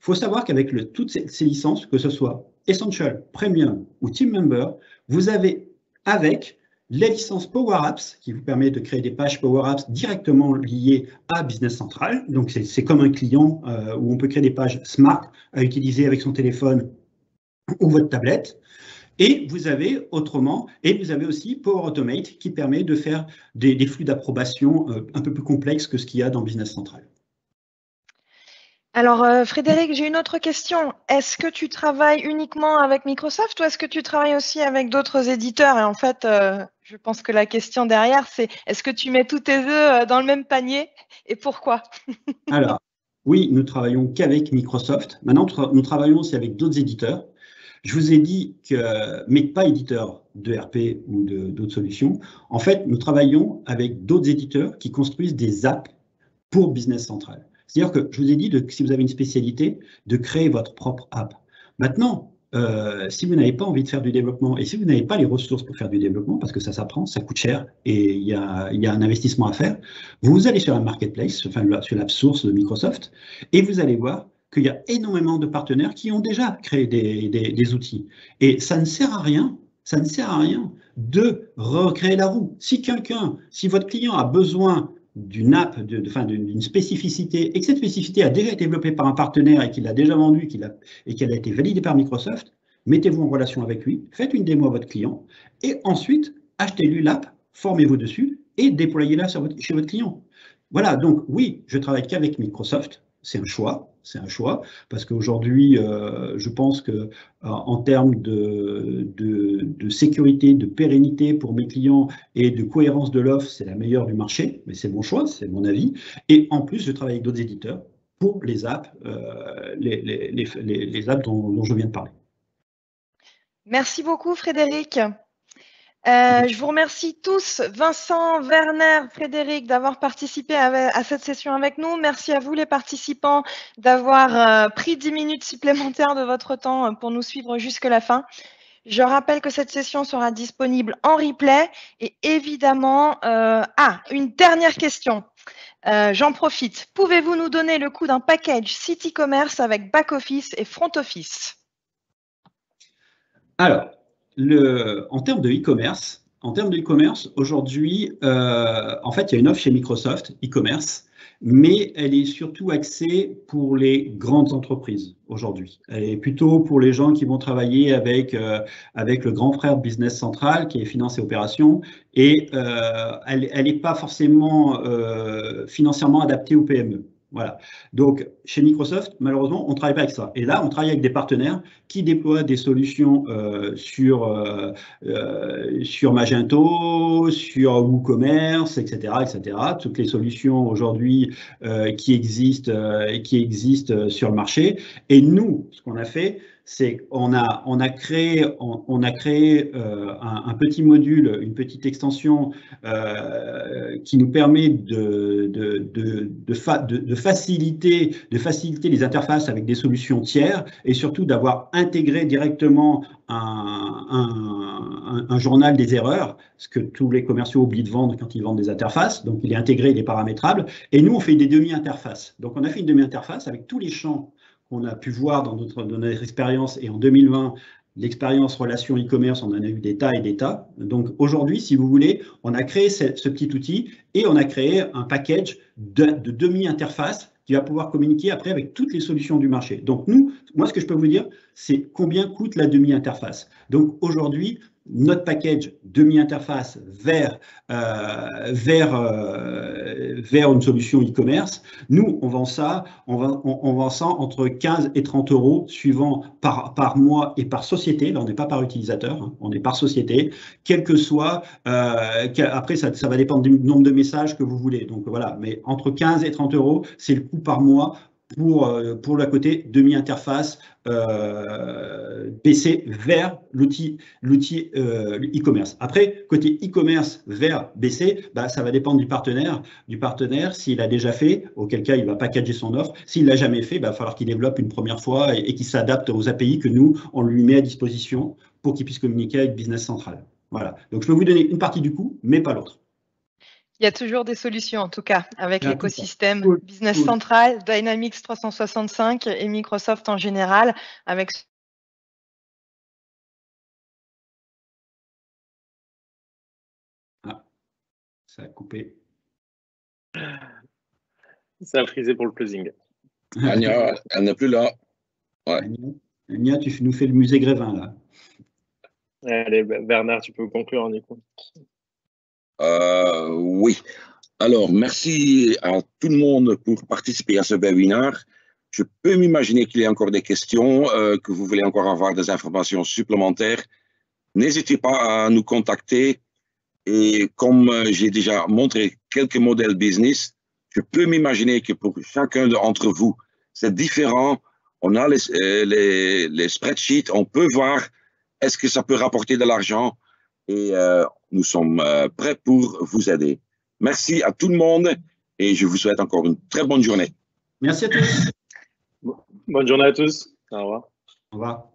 Il faut savoir qu'avec toutes ces licences, que ce soit Essential, Premium ou Team Member, vous avez avec les licences Power Apps qui vous permet de créer des pages Power Apps directement liées à Business Central. Donc, c'est comme un client où on peut créer des pages Smart à utiliser avec son téléphone ou votre tablette. Et vous avez aussi Power Automate qui permet de faire des flux d'approbation un peu plus complexes que ce qu'il y a dans Business Central. Alors, Frédéric, j'ai une autre question. Est-ce que tu travailles uniquement avec Microsoft ou est-ce que tu travailles aussi avec d'autres éditeurs? Et en fait, je pense que la question derrière, c'est est-ce que tu mets tous tes œufs dans le même panier et pourquoi? Alors, oui, nous travaillons qu'avec Microsoft. Maintenant, nous travaillons aussi avec d'autres éditeurs. Je vous ai dit que, mais pas éditeurs de RP ou d'autres solutions. En fait, nous travaillons avec d'autres éditeurs qui construisent des apps pour Business Central. C'est-à-dire que je vous ai dit, si vous avez une spécialité, de créer votre propre app. Maintenant, si vous n'avez pas envie de faire du développement et si vous n'avez pas les ressources pour faire du développement, parce que ça s'apprend, ça coûte cher et il y a un investissement à faire, vous allez sur la marketplace, enfin sur l'app source de Microsoft, et vous allez voir qu'il y a énormément de partenaires qui ont déjà créé des outils. Et ça ne sert à rien de recréer la roue. Si votre client a besoin d'une app, d'une spécificité, et que cette spécificité a déjà été développée par un partenaire et qu'il l'a déjà vendue et qu'elle a été validée par Microsoft, mettez-vous en relation avec lui, faites une démo à votre client et ensuite achetez-lui l'app, formez-vous dessus et déployez-la chez votre client. Voilà, donc oui, je travaille qu'avec Microsoft, c'est un choix, parce qu'aujourd'hui, je pense que en termes de sécurité, de pérennité pour mes clients et de cohérence de l'offre, c'est la meilleure du marché, mais c'est mon choix, c'est mon avis. Et en plus, je travaille avec d'autres éditeurs pour les apps, les apps dont je viens de parler. Merci beaucoup, Frédéric. Je vous remercie tous, Vincent, Werner, Frédéric, d'avoir participé à cette session avec nous. Merci à vous, les participants, d'avoir pris 10 minutes supplémentaires de votre temps pour nous suivre jusqu'à la fin. Je rappelle que cette session sera disponible en replay et évidemment, une dernière question. J'en profite. Pouvez-vous nous donner le coût d'un package site e-commerce avec back-office et front-office? Alors, en termes de e-commerce, aujourd'hui, en fait, il y a une offre chez Microsoft e-commerce, mais elle est surtout axée pour les grandes entreprises aujourd'hui. Elle est plutôt pour les gens qui vont travailler avec le grand frère Business Central, qui est finance et opération, et elle n'est pas forcément financièrement adaptée aux PME. Voilà. Donc, chez Microsoft, malheureusement, on ne travaille pas avec ça. Et là, on travaille avec des partenaires qui déploient des solutions sur Magento, sur WooCommerce, etc., etc. Toutes les solutions aujourd'hui qui existent sur le marché. Et nous, ce qu'on a fait, c'est qu'on a créé un petit module, une petite extension qui nous permet de faciliter les interfaces avec des solutions tiers et surtout d'avoir intégré directement un journal des erreurs, ce que tous les commerciaux oublient de vendre quand ils vendent des interfaces. Donc, il est intégré, il est paramétrable. Et nous, on fait des demi-interfaces. Donc, on a fait une demi-interface avec tous les champs qu'on a pu voir dans notre expérience. Et en 2020, l'expérience relation e-commerce, on en a eu des tas et des tas. Donc aujourd'hui, si vous voulez, on a créé ce petit outil et on a créé un package de demi-interface qui va pouvoir communiquer après avec toutes les solutions du marché. Donc moi, ce que je peux vous dire, c'est combien coûte la demi-interface. Donc aujourd'hui, notre package demi-interface vers une solution e-commerce, nous, on vend ça entre 15 et 30 euros suivant par mois et par société. Là, on n'est pas par utilisateur, hein, on est par société, quel que soit. Après, ça va dépendre du nombre de messages que vous voulez. Donc voilà, mais entre 15 et 30 euros, c'est le coût par mois pour le côté demi-interface PC vers l'outil e-commerce. Après, côté e-commerce vers BC, bah, ça va dépendre du partenaire. S'il a déjà fait, auquel cas il va packager son offre. S'il ne l'a jamais fait, il va falloir qu'il développe une première fois et qu'il s'adapte aux API que nous, on lui met à disposition pour qu'il puisse communiquer avec Business Central. Voilà. Donc, je peux vous donner une partie du coût, mais pas l'autre. Il y a toujours des solutions, en tout cas, avec l'écosystème cool. Business Central, Dynamics 365 et Microsoft en général, avec Ça a coupé. Ça a frisé pour le closing. Anya, elle n'est plus là. Ouais. Anya, tu nous fais le musée Grévin, là. Allez, Bernard, tu peux conclure, du coup. Oui. Alors, merci à tout le monde pour participer à ce webinaire. Je peux m'imaginer qu'il y a encore des questions, que vous voulez encore avoir des informations supplémentaires. N'hésitez pas à nous contacter. Et comme j'ai déjà montré quelques modèles business, je peux m'imaginer que pour chacun d'entre vous, c'est différent. On a les spreadsheets, on peut voir est-ce que ça peut rapporter de l'argent et nous sommes prêts pour vous aider. Merci à tout le monde et je vous souhaite encore une très bonne journée. Merci à tous. Bonne journée à tous. Au revoir. Au revoir.